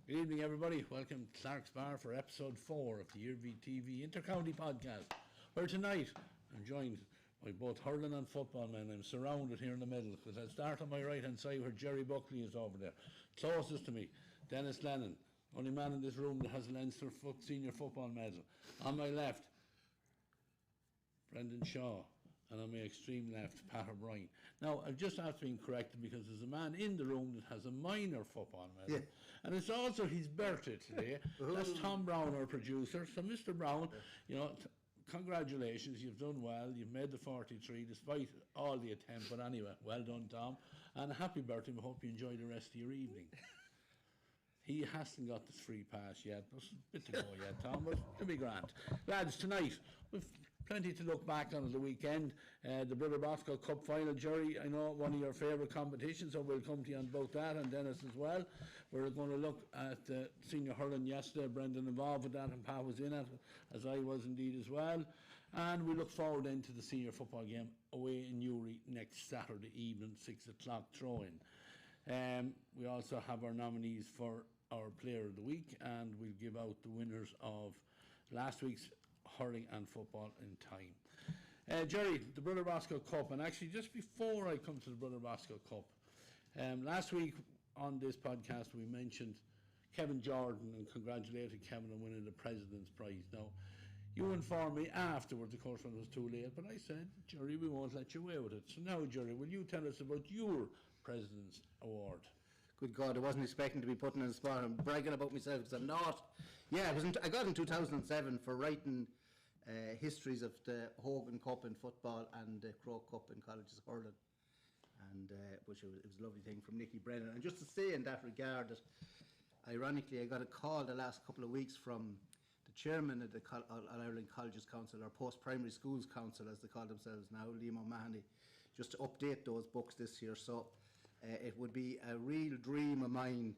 Good evening, everybody. Welcome to Clark's Bar for episode 4 of the Iarmhi TV Intercounty podcast, where tonight I'm joined by both hurling and football men. I'm surrounded here in the middle, because I'll start on my right hand side where Gerry Buckley is over there. Closest to me, Denis, Glennon, only man in this room that has a Leinster senior football medal. On my left, Brendan Shaw, and on my extreme left, Pat O'Brien. Now, I've just after being corrected because there's a man in the room that has a minor football medal, and it's also his birthday today. That's Tom Brown, our producer. So, Mr. Brown, congratulations, you've done well. You've made the 43 despite all the attempt, but anyway, well done, Tom, and happy birthday. We hope you enjoy the rest of your evening. He hasn't got the free pass yet, but a bit to go yet, Tom, but it'll be grand. Lads, tonight, we've plenty to look back on the weekend. The Brother Bosco Cup final, Gerry, I know one of your favourite competitions, so we'll come to you on both that, and Denis as well. We're going to look at the senior hurling yesterday. Brendan involved with that, and Pat was in it, as I was indeed as well. And we look forward then to the senior football game away in Newry next Saturday evening, 6 o'clock throw-in. We also have our nominees for our player of the week, and we'll give out the winners of last week's hurling and football in time. Gerry, the Brother Bosco Cup, and actually just before I come to the Brother Bosco Cup, last week on this podcast we mentioned Kevin Jordan and congratulated Kevin on winning the President's Prize. Now, you informed me afterwards, of course, when it was too late, but I said, Gerry, we won't let you away with it. So now, Gerry, will you tell us about your President's Award? Good God, I wasn't expecting to be put in the spot. I'm bragging about myself because I'm not. Yeah, I got in 2007 for writing histories of the Hogan Cup in football and the Croke Cup in colleges hurling, and which it was a lovely thing from Nicky Brennan. And just to say in that regard that, ironically, I got a call the last couple of weeks from the chairman of the All-Ireland Colleges Council, or Post-Primary Schools Council as they call themselves now, Liam O'Mahony, just to update those books this year. So it would be a real dream of mine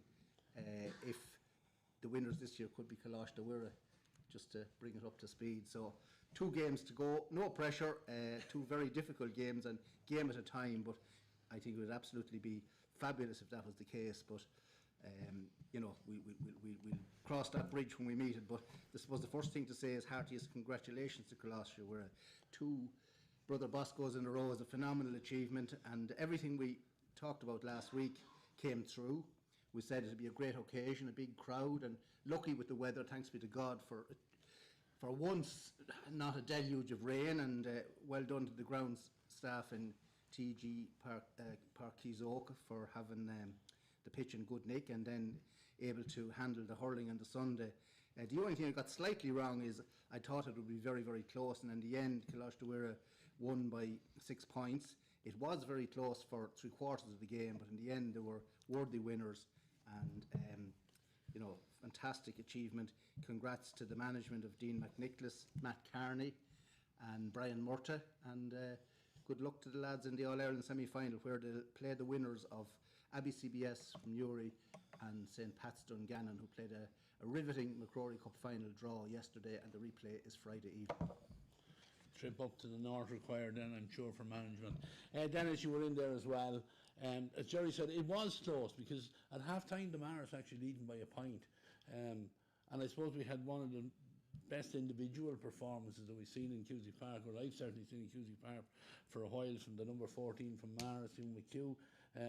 if the winners this year could be Coláiste Mhuire, just to bring it up to speed. So 2 games to go, no pressure, 2 very difficult games and game at a time, but I think it would absolutely be fabulous if that was the case. But we'll cross that bridge when we meet it. But I suppose the first thing to say is heartiest congratulations to Coláiste Mhuire. 2 Brother Boscos in a row is a phenomenal achievement, and everything we talked about last week came through. We said it'd be a great occasion, a big crowd, and lucky with the weather, thanks be to God, for once not a deluge of rain, and well done to the grounds staff in TG Park Keys-Oak for having the pitch in good nick and then able to handle the hurling on the Sunday. The only thing I got slightly wrong is I thought it would be very, very close, and in the end Coláiste Mhuire won by 6 points. It was very close for 3/4 of the game, but in the end there were worthy winners, and fantastic achievement. Congrats to the management of Dean McNicholas, Matt Carney and Brian Murta, and good luck to the lads in the All-Ireland semi-final, where they'll play the winners of Abbey CBS from Newry and St Pat's Dungannon, who played a riveting McCrory Cup final draw yesterday, and the replay is Friday evening. Trip up to the north required then, I'm sure, for management. Denis, you were in there as well. As Gerry said, it was close because at half time the Maras actually leading by a point. And I suppose we had one of the best individual performances that we've seen in Cusack Park, or I've certainly seen in Cusack Park for a while, from the number 14 from Maris in McHugh.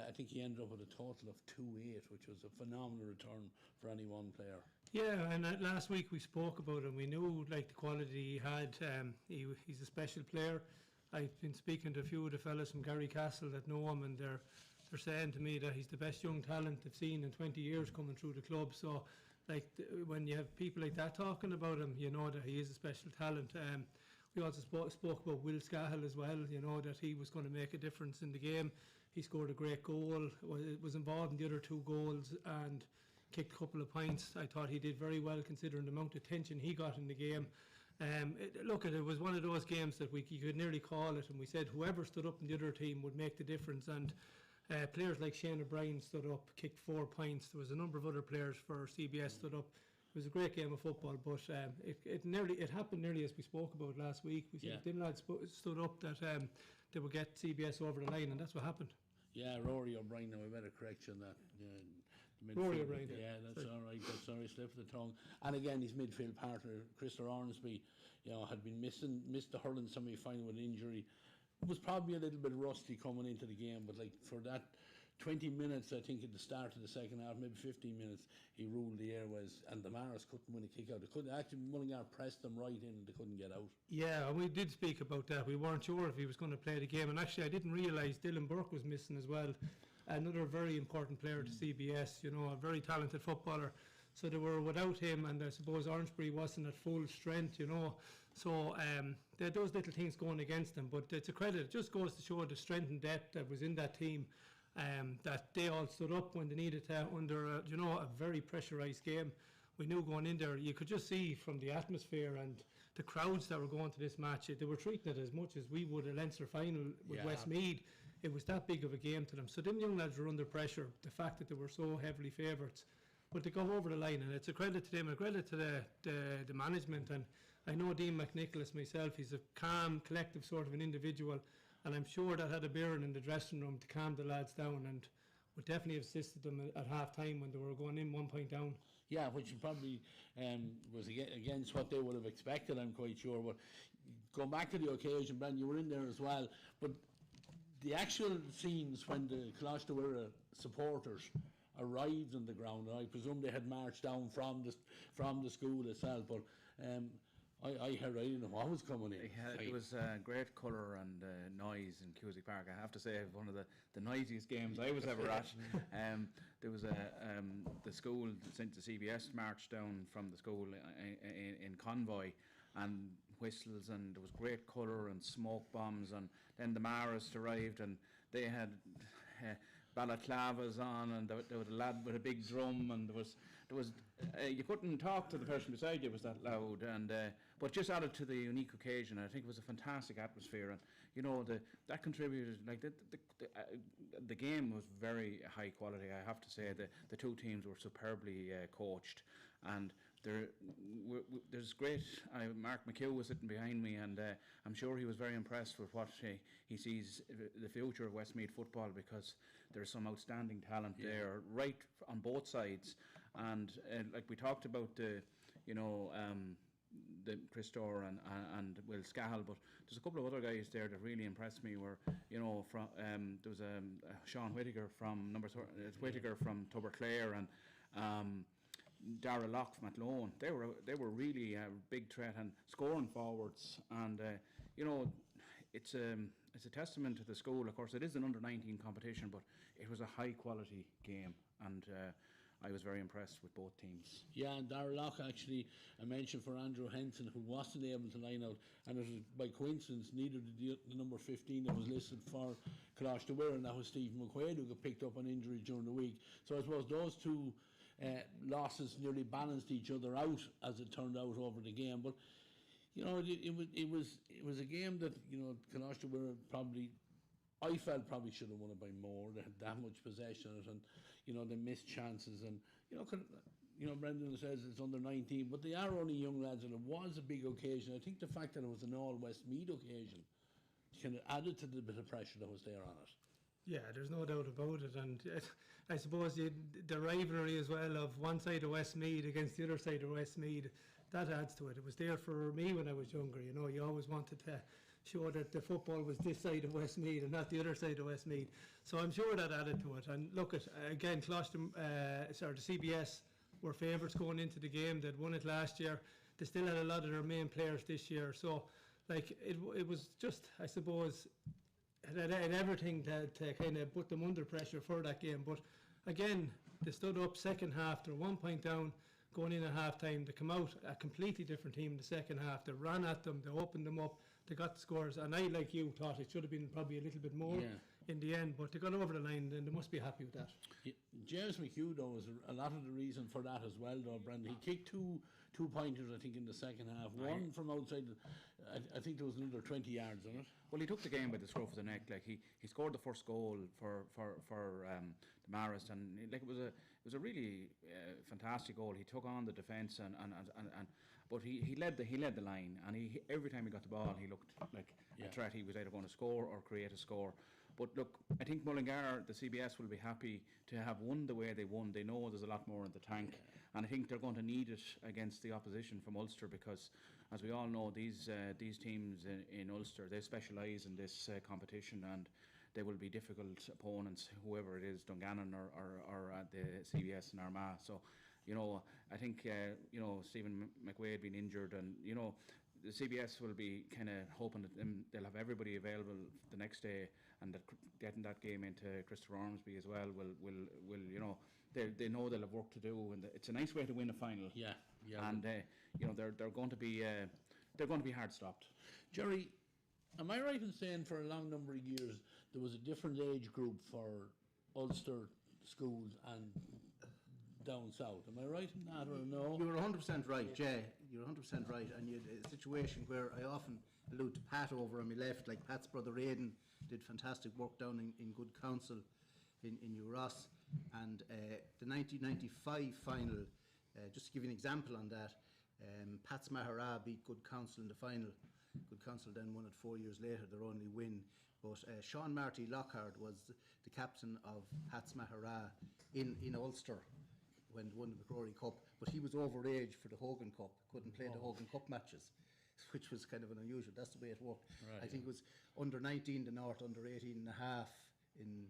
I think he ended up with a total of 2-8, which was a phenomenal return for any one player. Yeah, and last week we spoke about him. We knew the quality he had. He's a special player. I've been speaking to a few of the fellas from Garrycastle that know him, and they're saying to me that he's the best young talent they've seen in 20 years coming through the club. So when you have people like that talking about him, you know that he is a special talent. We also spoke about Will Scahill as well, that he was going to make a difference in the game. He scored a great goal, was involved in the other 2 goals and kicked a couple of points. I thought he did very well considering the amount of attention he got in the game. It was one of those games that you could nearly call it, and we said whoever stood up in the other team would make the difference, and players like Shane O'Brien stood up, kicked 4 points. There was a number of other players for CBS stood up. It was a great game of football, but it happened nearly as we spoke about last week. We said if them lads stood up that they would get CBS over the line, and that's what happened. Yeah, Rory O'Brien, now I better correct you on that. Rory O'Brien. Yeah, that's all right. That's sorry, slip of the tongue. And again, his midfield partner, Christopher Ormsby, had been missed the hurling semi-final with injury. Was probably a little bit rusty coming into the game, but like for that 20 minutes, I think at the start of the second half, maybe 15 minutes, he ruled the airways, and the Maras couldn't win a kick out. They couldn't actually. Mullingar pressed them right in, and they couldn't get out. Yeah, and we did speak about that. We weren't sure if he was going to play the game, and actually, I didn't realise Dylan Burke was missing as well. Another very important player to CBS. A very talented footballer. So they were without him, and I suppose Orangebury wasn't at full strength. So there are those little things going against them, but it's a credit. It just goes to show the strength and depth that was in that team. That they all stood up when they needed to under a very pressurised game. We knew going in there, you could just see from the atmosphere and the crowds that were going to this match, they were treating it as much as we would a Leinster final with Westmeath. It was that big of a game to them. So them young lads were under pressure, the fact that they were so heavily favourites. But they got over the line, and it's a credit to them, a credit to the management. And I know Dean McNicholas myself, he's a calm, collective sort of an individual. And I'm sure that had a bearing in the dressing room to calm the lads down, and would definitely have assisted them at half time when they were going in 1 point down. Yeah, which probably was against what they would have expected, I'm quite sure. But going back to the occasion, Brandon, you were in there as well. But the actual scenes when the Coláiste supporters arrived on the ground, and I presume they had marched down from the school itself, but I heard, I didn't know what was coming in. It was great colour and noise in Cusack Park. I have to say, one of the noisiest games I was ever at. There was the school, the CBS marched down from the school in convoy, and whistles, and there was great colour and smoke bombs, and then the Maras arrived, and they had balaclavas on, and there was a lad with a big drum, and there was you couldn't talk to the person beside you, it was that loud, and but just added to the unique occasion. I think it was a fantastic atmosphere, and that contributed. Like the game was very high quality. I have to say the two teams were superbly coached, and there's great. Mark McHugh was sitting behind me, and I'm sure he was very impressed with what he sees the future of Westmeath football, because there's some outstanding talent there, right on both sides. And like we talked about the Chris Dorr and Will Scahill, but there's a couple of other guys there that really impressed me. Were from there was Sean Whittaker from Whittaker from Tuberclare, and Dara Locke from Athlone. They were really a big threat and scoring forwards, and it's a testament to the school. Of course, it is an under-19 competition, but it was a high-quality game, and I was very impressed with both teams. Yeah, and Dara Locke, actually, I mentioned for Andrew Henson, who wasn't able to line out, and it was by coincidence neither did the number 15 that was listed for Coláiste, and that was Stephen McQuaid, who got picked up on injury during the week. So I suppose those two losses nearly balanced each other out, as it turned out, over the game. But it was a game that Coláiste probably, I felt, probably should have won it by more. They had that much possession of it, and they missed chances. And Brendan says it's under 19, but they are only young lads, and it was a big occasion. I think the fact that it was an all Westmeath occasion kind of added to the bit of pressure that was there on it. Yeah, there's no doubt about it, and I suppose the rivalry as well of one side of Westmeath against the other side of Westmeath, that adds to it. It was there for me when I was younger. You always wanted to show that the football was this side of Westmeath and not the other side of Westmeath. So I'm sure that added to it. And look, again, the CBS were favourites going into the game. They'd won it last year. They still had a lot of their main players this year. So, it was just, I suppose, it had everything to kind of put them under pressure for that game. But again, they stood up second half. They're 1 point down going in at half time. They come out a completely different team in the second half. They ran at them. They opened them up. They got the scores. And I, like you, thought it should have been probably a little bit more in the end. But they got over the line, and they must be happy with that. James McHugh, though, was a lot of the reason for that as well, though, Brendan. He kicked two pointers, I think, in the second half. One from outside, I think there was another 20 yards on it. Well, he took the game by the scruff of the neck. Like he scored the first goal for the Maras, and it was a really fantastic goal. He took on the defence, but he led the line, and every time he got the ball, he looked like a threat. He was either going to score or create a score. But look, I think Mullingar, the CBS, will be happy to have won the way they won. They know there's a lot more in the tank, and I think they're going to need it against the opposition from Ulster, because, as we all know, these teams in Ulster, they specialise in this competition, and they will be difficult opponents, whoever it is, Dungannon or the CBS in Armagh. So, I think, Stephen McWade being injured, and, the CBS will be kind of hoping that they'll have everybody available the next day, and that getting that game into Christopher Ormsby as well will they know they'll have work to do, and it's a nice way to win a final. Yeah. And they're going to be hard stopped. Gerry, am I right in saying for a long number of years there was a different age group for Ulster schools and down south? Am I right in that, or no? You were 100% right, Jay. You're 100% right. And you had a situation where I often allude to Pat over on my left, like Pat's brother Aidan did fantastic work down in Good Counsel in Ross. And the 1995 final, just to give you an example on that, Pat's Mahara beat Good Counsel in the final. Good Counsel then won it 4 years later, their only win. But Sean Marty Lockhart was the captain of Pat's Mahara in Ulster when they won the McCrory Cup, but he was overage for the Hogan Cup, couldn't play the Hogan Cup matches, which was kind of an unusual. That's the way it worked. Right, I think it was under 19 the North, under 18 and a half when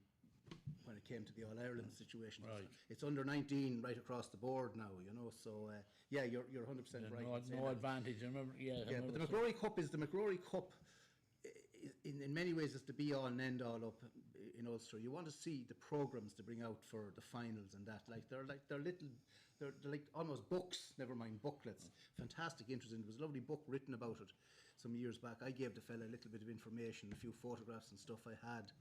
it came to the All-Ireland situation. Right. It's under 19 right across the board now, so yeah, you're 100% right. No advantage. I remember, but the McCrory Cup is the McCrory Cup. In many ways, it's the be-all and end-all up in Ulster. You want to see the programmes to bring out for the finals and that. They're like almost books, never mind booklets. Fantastic, interesting. There was a lovely book written about it some years back. I gave the fella a little bit of information, a few photographs and stuff I had.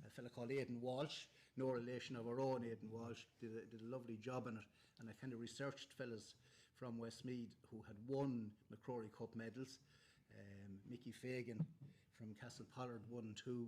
A fella called Aidan Walsh, no relation of our own, Aidan Walsh, did a lovely job on it. And I kind of researched fellas from Westmeath who had won McCrory Cup medals. Mickey Fagan from Castle Pollard won 2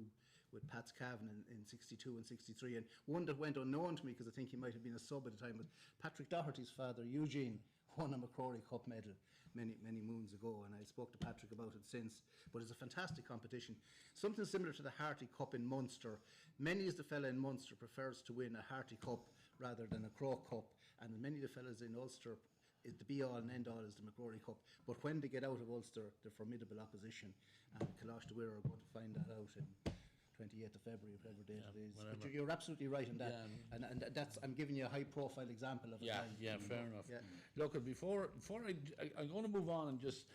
with Pat's Cavan in 62 and 63, and one that went unknown to me because I think he might have been a sub at the time, but Patrick Doherty's father Eugene won a McCrory Cup medal many moons ago, and I spoke to Patrick about it since. But it's a fantastic competition, something similar to the Harty Cup in Munster. Many as the fella in Munster prefers to win a Harty Cup rather than a Croke Cup, and many of the fellas in Ulster, the be-all and end-all is the McCrory Cup. But when they get out of Ulster, they're formidable opposition, and Kalash de Weir are going to find that out in 28th of February, whatever date it is. whatever. But you're absolutely right in that, and that's, I'm giving you a high-profile example of it. Fair enough. Yeah. Look, before I'm going to move on and just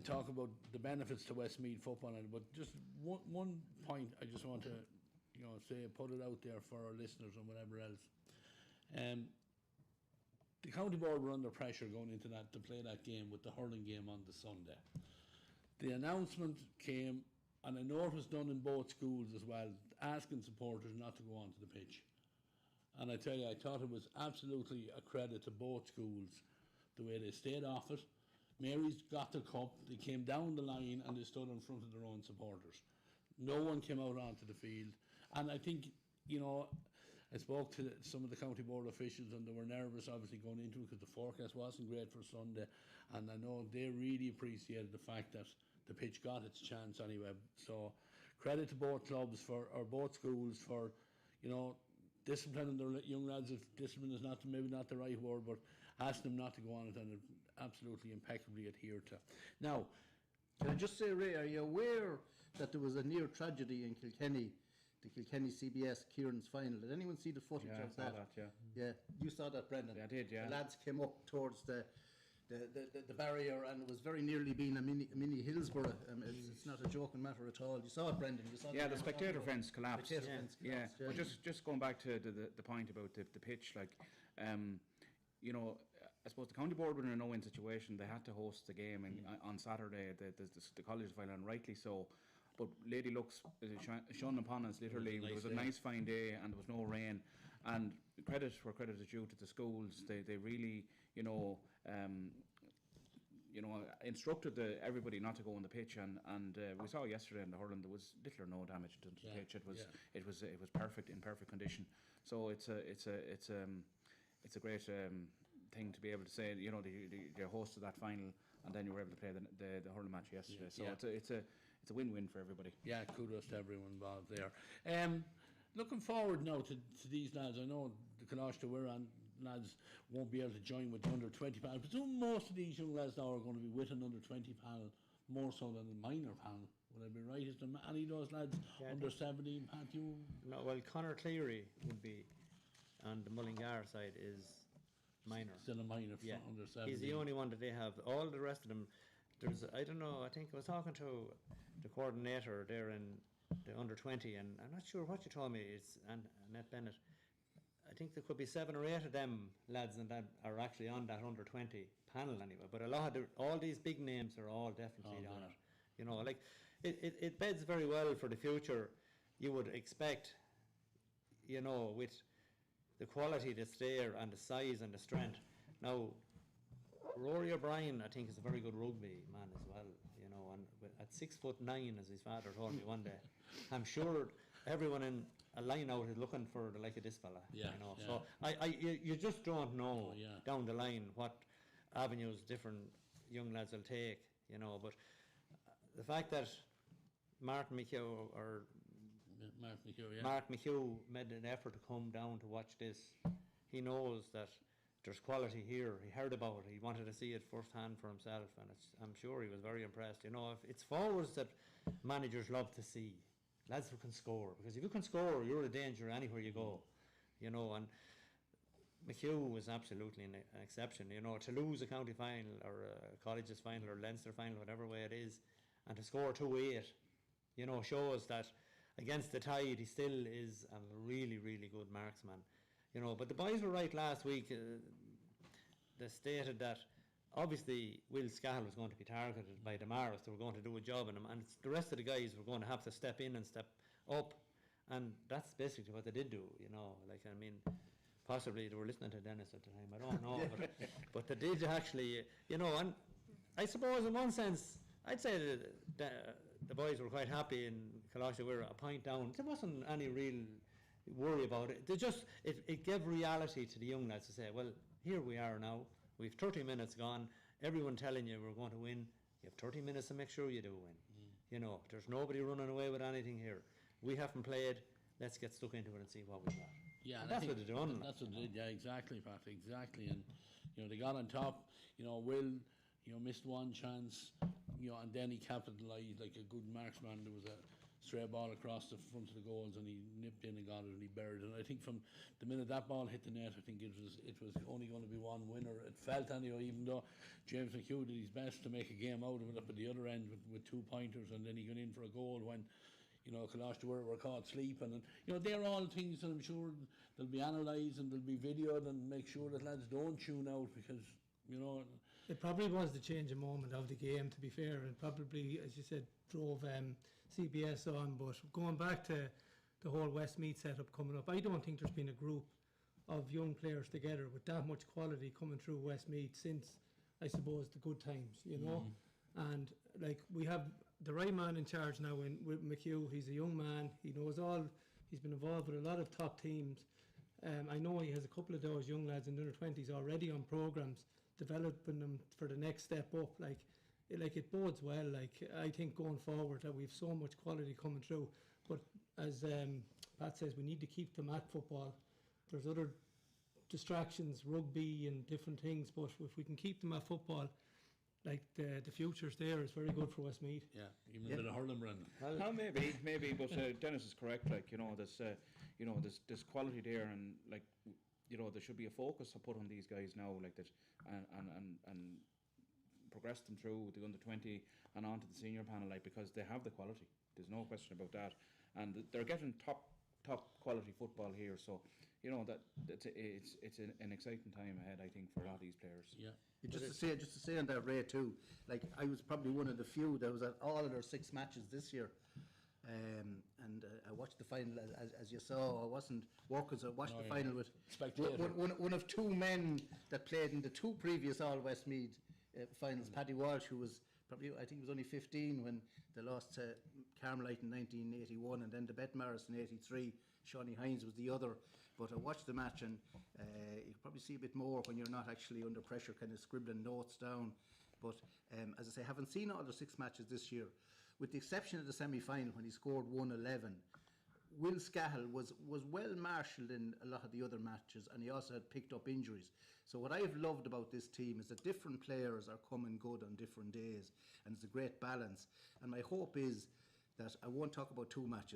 talk about the benefits to Westmeath football, but just one point I just want to say, put it out there for our listeners and whatever else. The county board were under pressure going into that to play that game with the hurling game on the Sunday. The announcement came, and I know it was done in both schools as well, asking supporters not to go onto the pitch. And I tell you, I thought it was absolutely a credit to both schools, the way they stayed off it. Mary's got the cup, they came down the line and they stood in front of their own supporters. No one came out onto the field. And I think, I spoke to some of the county board officials and they were nervous obviously going into it because the forecast wasn't great for Sunday, and I know they really appreciated the fact that the pitch got its chance anyway. So credit to both clubs or both schools for disciplining their young lads. If discipline is maybe not the right word, but asking them not to go on it, and absolutely impeccably adhered to. Now, can I just say, Ray, are you aware that there was a near tragedy in Kilkenny, the Kilkenny CBS Kieran's final? Did anyone see the footage of that? I saw that, Yeah, you saw that, Brendan? Yeah, I did, yeah. The lads came up towards the barrier, and it was very nearly being a mini Hillsborough. It's not a joking matter at all. You saw it, Brendan? You saw the spectator fence collapsed. Spectator fence collapsed, But just going back to the point about the pitch, I suppose the county board were in a no-win situation. They had to host the game on Saturday, the college final, and rightly so. But Lady Luck's shone upon us literally. It was a nice fine day and there was no rain. And credit where credit is due to the schools. They really, instructed everybody not to go on the pitch. And we saw yesterday in the hurling there was little or no damage to the pitch. It was perfect, in perfect condition. So it's a great thing to be able to say. They hosted that final, and then you were able to play the hurling match yesterday. So it's a win-win for everybody. Yeah, kudos to everyone involved there. Looking forward now to these lads. I know the Coláiste we're on lads won't be able to join with the under 20 panel. I presume most of these young lads now are going to be with an under 20 panel more so than the minor panel. Would I be right? Is there any of those lads under 17, Pat? You? No, well, Conor Cleary would be on the Mullingar side is minor. Still a minor for under 17. He's the only one that they have. All the rest of them, there's, I don't know, I think I was talking to the coordinator there in the under 20, and I'm not sure what you told me, it's Annette Bennett. I think there could be 7 or 8 of them lads and that are actually on that under 20 panel anyway. But a lot of all these big names are all definitely on it. You know, like it beds very well for the future. You would expect, you know, with the quality that's there and the size and the strength. Now, Rory O'Brien, I think, is a very good rugby man as well. You know, and at 6'9", as his father told me one day, I'm sure everyone in a line out is looking for the like of this fella. Yeah, you know, yeah. so you just don't know yeah. down the line what avenues different young lads will take. You know, but the fact that Mark McHugh made an effort to come down to watch this, he knows that there's quality here. He heard about it. He wanted to see it firsthand for himself, and I'm sure he was very impressed. You know, if it's forwards that managers love to see, lads who can score, because if you can score, you're a danger anywhere you go. You know, and McHugh was absolutely an exception. You know, to lose a county final or a colleges final or Leinster final, whatever way it is, and to score 2-8, you know, shows that against the tide he still is a really, really good marksman. You know, but the boys were right last week. They stated that obviously Will Scahill was going to be targeted by the Maris. They were going to do a job on him, and the rest of the guys were going to have to step in and step up, and that's basically what they did do. You know, like, I mean, possibly they were listening to Denis at the time, I don't know, but they did actually, you know. And I suppose in one sense I'd say that the boys were quite happy in Coláiste. We were a point down. There wasn't any real worry about it. They just it gave reality to the young lads to say, well, here we are now. We've 30 minutes gone. Everyone telling you we're going to win. You have 30 minutes to make sure you do win. You know, there's nobody running away with anything here. We haven't played. Let's get stuck into it and see what we've got. Yeah, and that's what they done. That's what they did. Yeah, exactly, Pat. Exactly. And you know, they got on top. You know, Will, you know, missed one chance. You know, and then he capitalised like a good marksman. There was a stray ball across the front of the goals, and he nipped in and got it, and he buried it. And I think from the minute that ball hit the net, I think it was only going to be one winner. It felt anyway, even though James McHugh did his best to make a game out of it up at the other end with 2 pointers, and then he got in for a goal when, you know, Coláiste were caught sleeping. And you know, they're all things that I'm sure they'll be analysed and they'll be videoed, and make sure that lads don't tune out, because, you know, it probably was the changing moment of the game, to be fair, and probably, as you said, drove CBS on. But going back to the whole Westmeath setup coming up, I don't think there's been a group of young players together with that much quality coming through Westmeath since, I suppose, the good times, you know. And like, we have the right man in charge now with McHugh. He's a young man. He knows all. He's been involved with a lot of top teams. I know he has a couple of those young lads in the under-20s already on programmes, developing them for the next step up. Like it bodes well. Like, I think going forward that we've so much quality coming through. But as Pat says, we need to keep them at football. There's other distractions, rugby and different things, but if we can keep them at football, like the future's there. It's very good for Westmeath. Yeah, even a bit of hurling, Brendan. Well, maybe, but Denis is correct. Like, you know, there's quality there, and like, you know, there should be a focus to put on these guys now, like that, and progress them through the under 20 and onto the senior panel, like, because they have the quality. There's no question about that, and they're getting top quality football here. So, you know, it's an exciting time ahead, I think, for a lot of these players. Yeah. Just to say on that, Ray, too, like, I was probably one of the few that was at all of their 6 matches this year, and I watched the final as you saw. I wasn't working, so I watched the final with one of 2 men that played in the 2 previous All Westmeath finals. Paddy Walsh, who was probably, I think he was only 15 when they lost to Carmelite in 1981, and then the Bet Maris in 83. Shawnee Hines was the other. But I watched the match, and you probably see a bit more when you're not actually under pressure, kind of scribbling notes down. But as I say, haven't seen all the 6 matches this year. with the exception of the semi-final when he scored 111, Will Scahill was well marshalled in a lot of the other matches, and he also had picked up injuries. So what I've loved about this team is that different players are coming good on different days, and it's a great balance. And my hope is that I won't talk about two match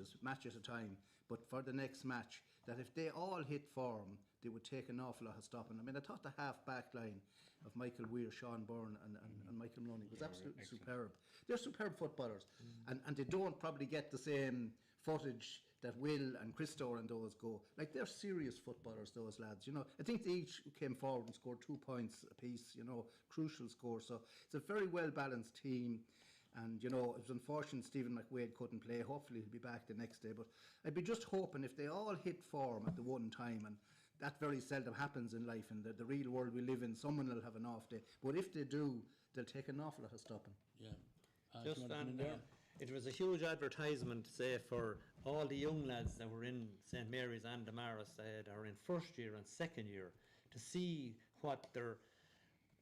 at a time, but for the next match, that if they all hit form, they would take an awful lot of stopping. I mean, I thought the half-back line of Michael Weir, Sean Byrne and Michael Maloney was absolutely superb. They're superb footballers, and they don't probably get the same footage that Will and Christo and those go. Like, they're serious footballers, those lads, you know. I think they each came forward and scored 2 points apiece, you know, crucial score. So it's a very well-balanced team. And, you know, it was unfortunate Stephen McWade couldn't play. Hopefully he'll be back the next day. But I'd be just hoping if they all hit form at the one time, and that very seldom happens in life, in the real world we live in, someone will have an off day. But if they do, they'll take an awful lot of stopping. Yeah. Just and it was a huge advertisement, say, for all the young lads that were in St Mary's and Damaris that are in first year and second year, to see what their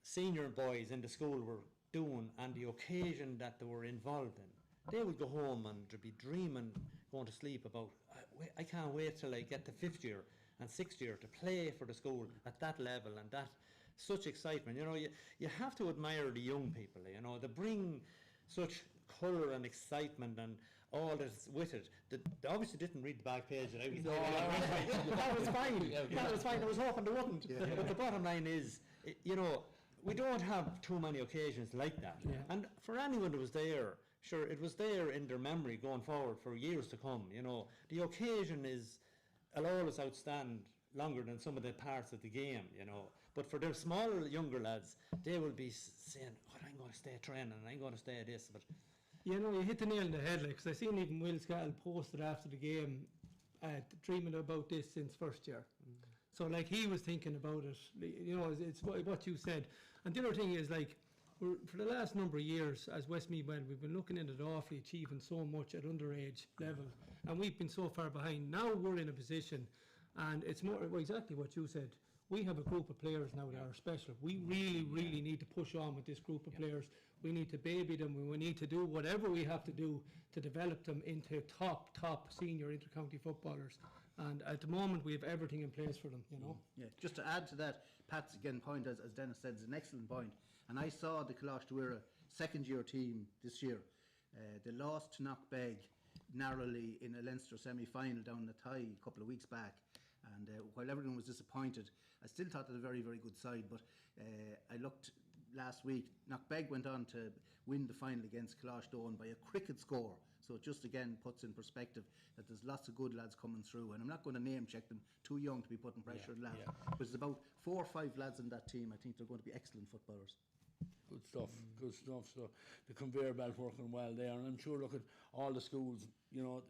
senior boys in the school were doing and the occasion that they were involved in. They would go home and they'd be dreaming, going to sleep about, I can't wait till I get to fifth year and sixth year to play for the school at that level, and that such excitement. You know, you have to admire the young people, you know, they bring such colour and excitement and all that's with it. They obviously didn't read the back page that I was that was fine. That was fine. I was hoping they wouldn't. Yeah. But the bottom line is, you know, we don't have too many occasions like that. Yeah. And for anyone that was there, sure, it was there in their memory going forward for years to come. You know, the occasion will always outstand longer than some of the parts of the game, you know. But for the smaller, younger lads, they will be saying, oh, I'm going to stay training, and I'm going to stay at this. But you know, you hit the nail on the head, like, 'cause I seen even Will Scahill posted after the game, dreaming about this since first year. So, like, he was thinking about it, you know, it's what you said. And the other thing is, like, for the last number of years, as Westmeath went, we've been looking at it awfully, achieving so much at underage level, and we've been so far behind. Now we're in a position, and it's more exactly what you said. We have a group of players now that are special. We really need to push on with this group of players. We need to baby them. We need to do whatever we have to do to develop them into top senior intercounty footballers. And at the moment, we have everything in place for them, you know. Yeah, just to add to that, Pat's again point, as Denis said, is an excellent point. And I saw the Coláiste second year team this year. They lost to Knockbeg narrowly in a Leinster semi-final down the Thai a couple of weeks back. And while everyone was disappointed, I still thought they were a very, very good side. But I looked last week, Knockbeg went on to win the final against Coláiste by a cricket score. So it just again puts in perspective that there's lots of good lads coming through. And I'm not going to name check them, too young to be putting pressure on lads. But there's about 4 or 5 lads in that team. I think they're going to be excellent footballers. Good stuff, good stuff. So the conveyor belt working well there, and I'm sure, look at all the schools, you know,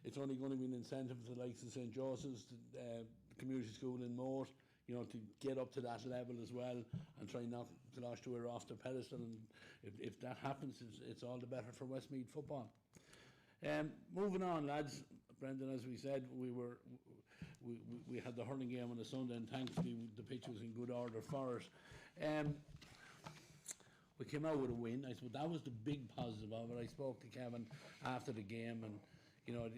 it's only going to be an incentive to the likes of St. Joseph's, the community school in Moat, you know, to get up to that level as well and try and knock Coláiste off the pedestal. And if that happens, it's all the better for Westmeath football. Moving on, lads. Brendan, as we said, we had the hurling game on a Sunday, and thankfully the pitch was in good order for it. We came out with a win. I suppose that was the big positive of it. I spoke to Gavin after the game, and you know,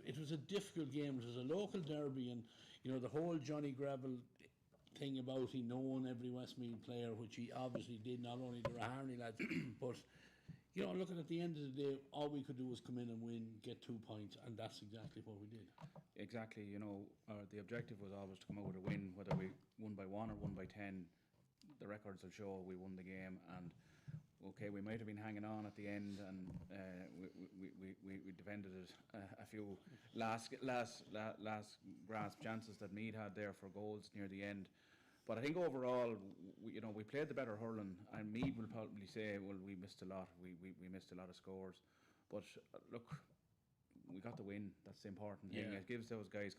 it was a difficult game. It was a local derby, and you know, the whole Johnny Greville thing about he knowing every Westmeath player, which he obviously did, not only the Raharney lads, but you know, looking at the end of the day, all we could do was come in and win, get 2 points, and that's exactly what we did. Exactly, you know, the objective was always to come out with a win, whether we won by 1 or won by 10. The records will show we won the game, and okay, we might have been hanging on at the end, and we defended it a few last grasp chances that Meath had there for goals near the end. But I think overall, we played the better hurling, and Meath will probably say, well, we missed a lot. We missed a lot of scores, but look, we got the win. That's the important thing. It gives those guys,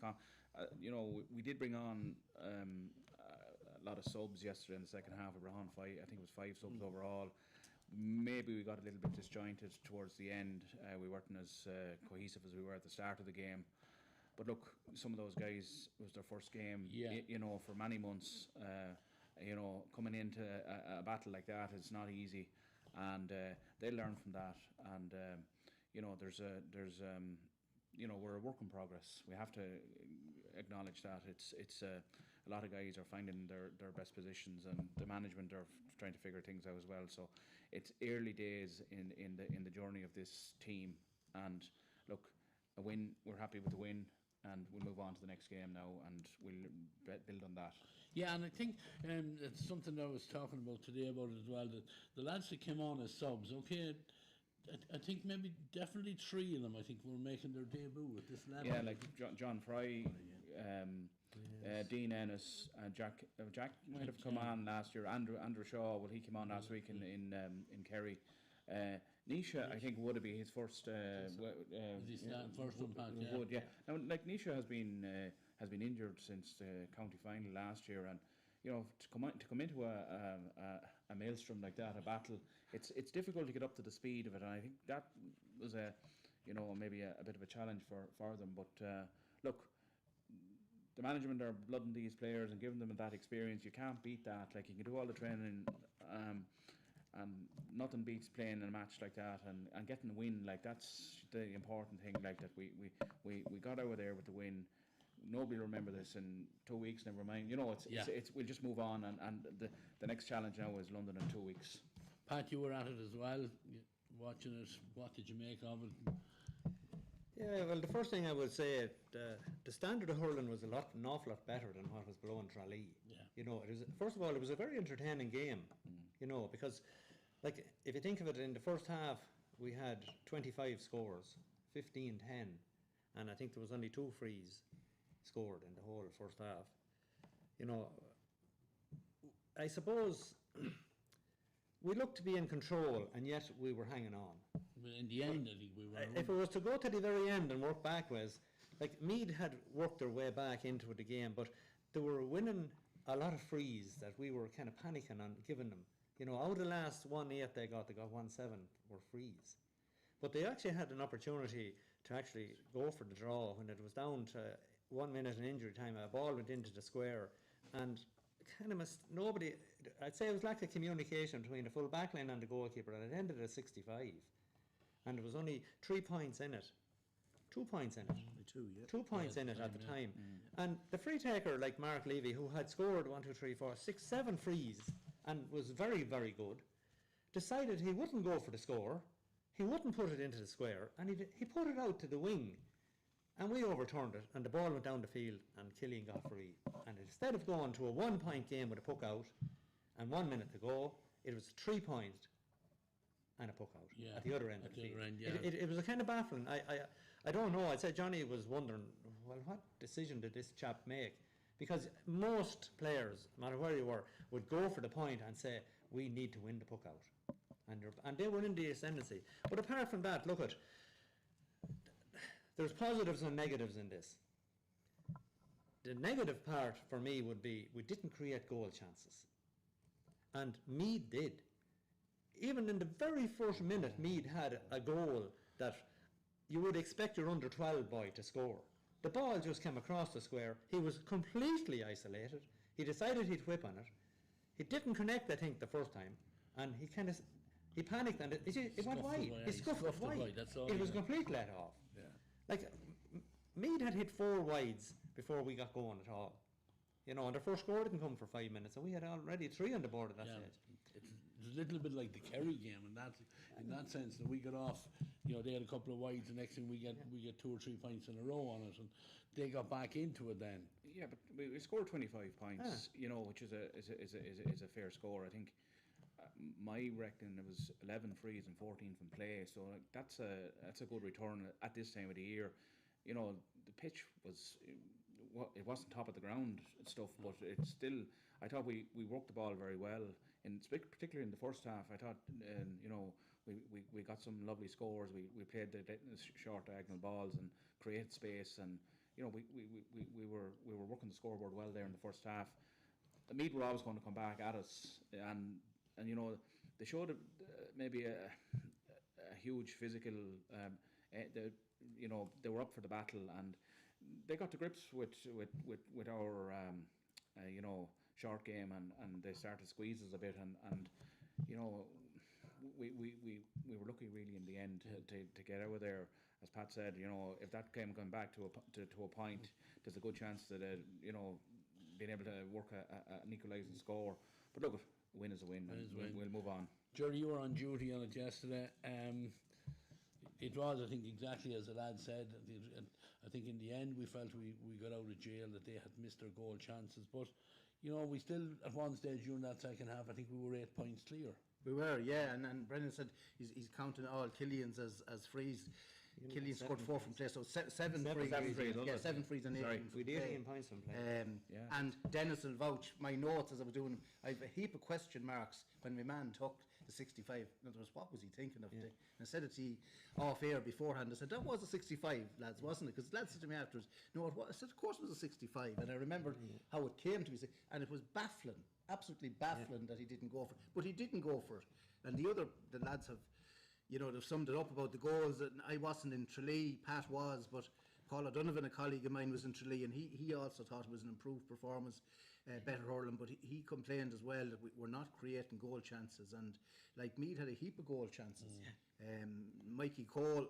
we did bring on a lot of subs yesterday in the second half. We were on 5. I think it was 5 subs overall. Maybe we got a little bit disjointed towards the end. We weren't as cohesive as we were at the start of the game. But look, some of those guys, it was their first game, you know, for many months. You know, coming into a battle like that, it's not easy, and they learn from that. And you know, we're a work in progress. We have to acknowledge that. It's a lot of guys are finding their best positions, and the management are trying to figure things out as well. So it's early days in the journey of this team. And look, a win, we're happy with the win, and we'll move on to the next game now, and we'll build on that. Yeah, and I think it's something I was talking about today about it as well, that the lads that came on as subs, okay, I think maybe definitely 3 of them, I think, were making their debut at this level. Yeah, like John Fry, Dean Ennis, Jack might have come on last year. Andrew Shaw, well, he came on last week in Kerry. Nisha, I think, would be his first. First impact, yeah. Would, yeah. Now, like Nisha has been injured since the county final last year, and you know, to come into a maelstrom like that, a battle, it's difficult to get up to the speed of it, and I think that was maybe a bit of a challenge for them. But look, the management are blooding these players and giving them that experience. You can't beat that. Like, you can do all the training, and nothing beats playing in a match like that and getting the win. Like, that's the important thing. Like, that we got out of there with the win. Nobody will remember this in 2 weeks. Never mind. You know, it's we'll just move on, and the next challenge now is London in 2 weeks. Pat, you were at it as well, watching it. What did you make of it? Yeah, well, the first thing I would say, the standard of hurling was an awful lot better than what was below in Tralee. Yeah. You know, first of all, it was a very entertaining game. You know, because, like, if you think of it, in the first half we had 25 scores, 15-10, and I think there was only 2 frees scored in the whole first half. You know, I suppose we looked to be in control, and yet we were hanging on. But in the end, I think we were. If it was to go to the very end and work backwards, like, Meath had worked their way back into the game, but they were winning a lot of frees that we were kind of panicking on giving them. You know, out of the last 1-8 they got 1-7 were frees. But they actually had an opportunity to actually go for the draw when it was down to 1 minute in injury time. A ball went into the square, and kind of nobody, I'd say it was lack of communication between the full back line and the goalkeeper, and it ended at 65. And there was only 3 points in it. 2 points in it. Only 2, yeah. 2 points in it at the time. And the free taker, like Mark Levy, who had scored 1, 2, 3, 4, 6, 7 frees and was very, very good, decided he wouldn't go for the score. He wouldn't put it into the square, and he put it out to the wing. And we overturned it, and the ball went down the field, and Killian got free. And instead of going to a 1-point game with a puck out and 1 minute to go, it was 3 points and a puck out at the other end of the field. It was a kind of baffling. I don't know. I'd say Johnny was wondering, well, what decision did this chap make? Because most players, no matter where you were, would go for the point and say, we need to win the puck out. And they were in the ascendancy. But apart from that, look, there's positives and negatives in this. The negative part for me would be we didn't create goal chances. And Meath did. Even in the very first minute, Meath had a goal that you would expect your under-12 boy to score. The ball just came across the square. He was completely isolated. He decided he'd whip on it. He didn't connect, I think, the first time. And he panicked, and it went wide. He scuffed it wide. It was completely let off. Yeah. Like, Meath had hit 4 wides before we got going at all. You know, and their first score didn't come for 5 minutes, and we had already 3 on the board at that stage. It's a little bit like the Kerry game in that sense, that we got off, you know, they had a couple of wides, the next thing we get 2 or 3 points in a row on it, and they got back into it then. Yeah, but we scored 25 points, you know, which is a fair score. I think my reckoning, it was 11 frees and 14 from play, so that's a good return at this time of the year. You know, the pitch was, it wasn't top of the ground and stuff, but it's still, I thought we worked the ball very well, particularly in the first half. I thought, you know, we got some lovely scores. We played the short diagonal balls and created space, and you know, we were working the scoreboard well there in the first half. The Meath were always going to come back at us, and you know, they showed maybe a huge physical. You know, they were up for the battle, and they got to grips with our you know, short game, and they started to squeeze us a bit, and you know, we were lucky really in the end to get out of there. As Pat said, you know, if that game going back to a point, there's a good chance that you know, being able to work an equalising score. But look, a win is a win, and we'll move on. Gerry, you were on duty on it yesterday. It was, I think, exactly as the lad said. I think in the end we felt we got out of jail, that they had missed their goal chances. But, you know, we still, at one stage during that second half, I think we were 8 points clear. We were, yeah, and Brendan said he's counting all Killian's as frees. Killian scored 4 from play, so seven frees. Yeah, 7 frees and 8 from We did 18 points from play. And Denis will vouch. My notes as I was doing, I have a heap of question marks when my man took the 65. In other words, what was he thinking of? And I said it to you off air beforehand. I said, that was a 65, lads, wasn't it? Because lads said to me afterwards, no, it was. I said, of course it was a 65. And I remembered how it came to me. And it was baffling, absolutely baffling that he didn't go for it. But he didn't go for it. And the lads have, you know, they've summed it up about the goals. And I wasn't in Tralee, Pat was, but Paul O'Donovan, a colleague of mine, was in Tralee, and he also thought it was an improved performance, better hurling, but he complained as well that we're not creating goal chances. And like Meath had a heap of goal chances. Mikey Cole,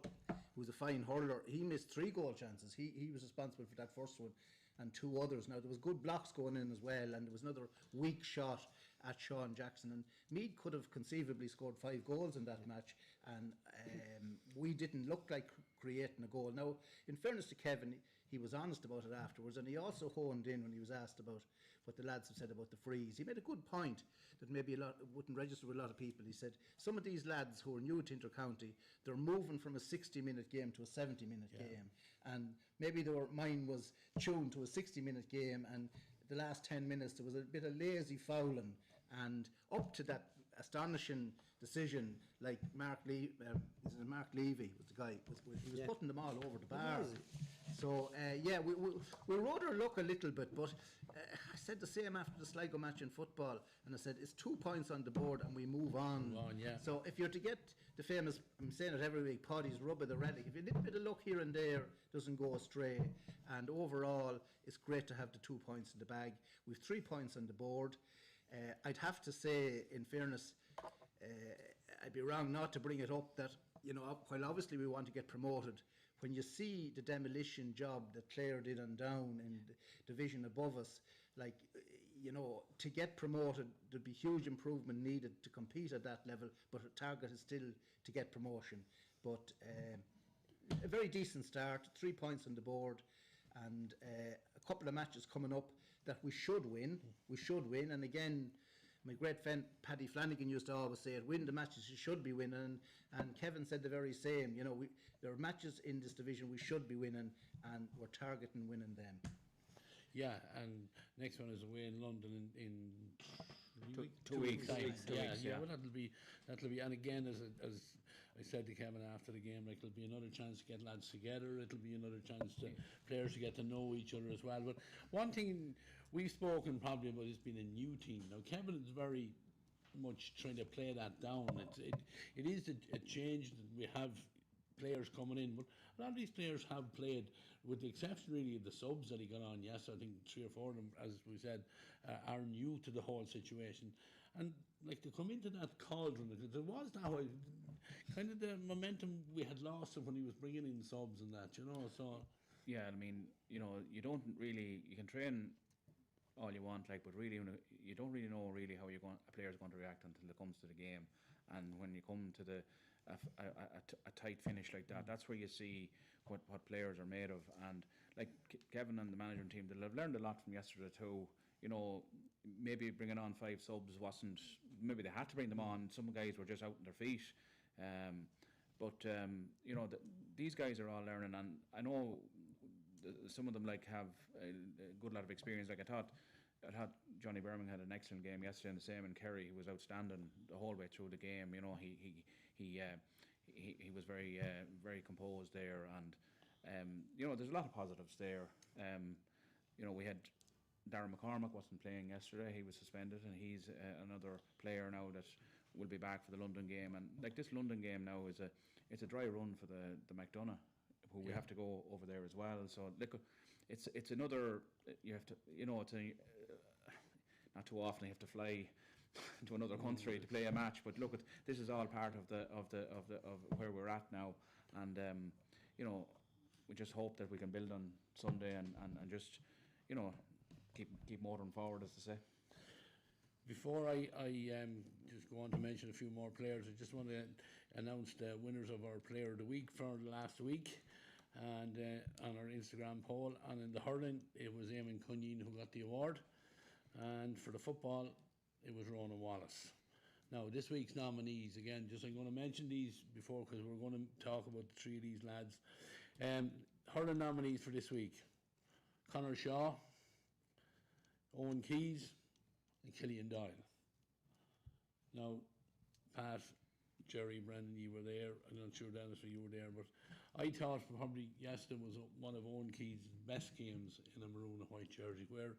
who's a fine hurler, he missed 3 goal chances. He was responsible for that first one and 2 others. Now, there was good blocks going in as well, and there was another weak shot at Sean Jackson, and Meath could have conceivably scored 5 goals in that match, and we didn't look like creating a goal. Now, in fairness to Kevin, he was honest about it afterwards, and he also honed in when he was asked about what the lads have said about the frees. He made a good point that maybe wouldn't register with a lot of people. He said, some of these lads who are new to Intercounty, they're moving from a 60-minute game to a 70-minute game, and maybe their mind was tuned to a 60-minute game, and the last 10 minutes there was a bit of lazy fouling, and up to that astonishing decision, like Mark Levy was the guy, he was putting them all over the bar. So yeah, we rode our luck a little bit, but I said the same after the Sligo match in football, and I said it's 2 points on the board and we move on. So if you're to get the famous, I'm saying it every week, Paddy's rub of the relic, if a little bit of luck here and there doesn't go astray, and overall it's great to have the 2 points in the bag. We've 3 points on the board. I'd have to say, in fairness, I'd be wrong not to bring it up that, you know, while obviously we want to get promoted, when you see the demolition job that Clare did on Down in the division above us, like, you know, to get promoted, there'd be huge improvement needed to compete at that level, but the target is still to get promotion. But a very decent start, 3 points on the board, and a couple of matches coming up that we should win. We should win, and again, my great friend Paddy Flanagan used to always say it, win the matches you should be winning, and Kevin said the very same. You know, there are matches in this division we should be winning, and we're targeting winning them. Yeah, and next one is away in London in 2 weeks. Yeah, well, that'll be, and again, as I said to Kevin after the game, like, it'll be another chance to get lads together. It'll be another chance to players to get to know each other as well. But one thing we've spoken probably about is being a new team. Now, Kevin is very much trying to play that down. It is a change that we have players coming in, but a lot of these players have played, with the exception really of the subs that he got on. Yes, I think 3 or 4 of them, as we said, are new to the whole situation, and like to come into that cauldron, because there was that way, kind of the momentum we had lost when he was bringing in subs and that, you know. So yeah, I mean, you know, you don't really, you can train all you want, like, but really you don't really know really how a player's going to react until it comes to the game, and when you come to a tight finish like that, that's where you see what players are made of. And like Gavin and the management team, they'll have learned a lot from yesterday too. You know, maybe bringing on 5 subs wasn't, maybe they had to bring them on. Some guys were just out on their feet, but you know, these guys are all learning, and I know some of them like have a good lot of experience. Like I thought Johnny Birmingham had an excellent game yesterday, and the same in Kerry. He was outstanding the whole way through the game. You know, he was very very composed there, and you know, there's a lot of positives there. You know, we had Darren McCormack wasn't playing yesterday. He was suspended, and he's another player now that will be back for the London game. And like, this London game now is it's a dry run for the McDonough, who we have to go over there as well. So look, it's another, you have to, you know, it's not too often you have to fly to another country to play a match. But look, this is all part of where we're at now, and you know, we just hope that we can build on someday and just, you know, keep motoring forward, as they say. Before I just go on to mention a few more players, I just want to announce the winners of our Player of the Week for last week, and on our Instagram poll. And in the hurling, it was Eamon Cunyon who got the award, and for the football, it was Ronan Wallace. Now, this week's nominees, again, just I'm going to mention these before because we're going to talk about the three of these lads. Hurling nominees for this week: Conor Shaw, Owen Keys, and Killian Doyle. Now, Pat, Gerry, Brendan, you were there. I'm not sure, Denis, you were there, but I thought probably yesterday was one of Owen Keys' best games in a maroon and white jersey, where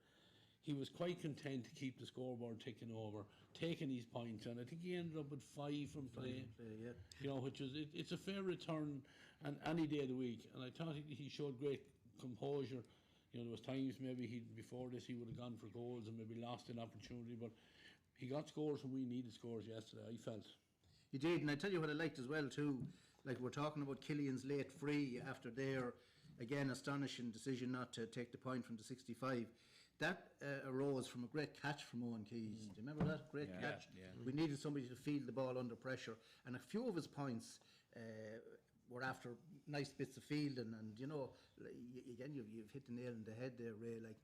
he was quite content to keep the scoreboard ticking over, taking these points, and I think he ended up with 5 from play. Yeah. You know, which is it's a fair return, and any day of the week. And I thought he showed great composure. You know, there was times maybe before this he would have gone for goals and maybe lost an opportunity, but he got scores when we needed scores yesterday, I felt. He did, and I tell you what I liked as well too. Like, we're talking about Killian's late free after their, again, astonishing decision not to take the point from the 65. That arose from a great catch from Owen Keys. Do you remember that? Great catch. Yeah. We needed somebody to field the ball under pressure, and a few of his points were after nice bits of fielding. And you know, again, you've hit the nail on the head there, Ray. Like,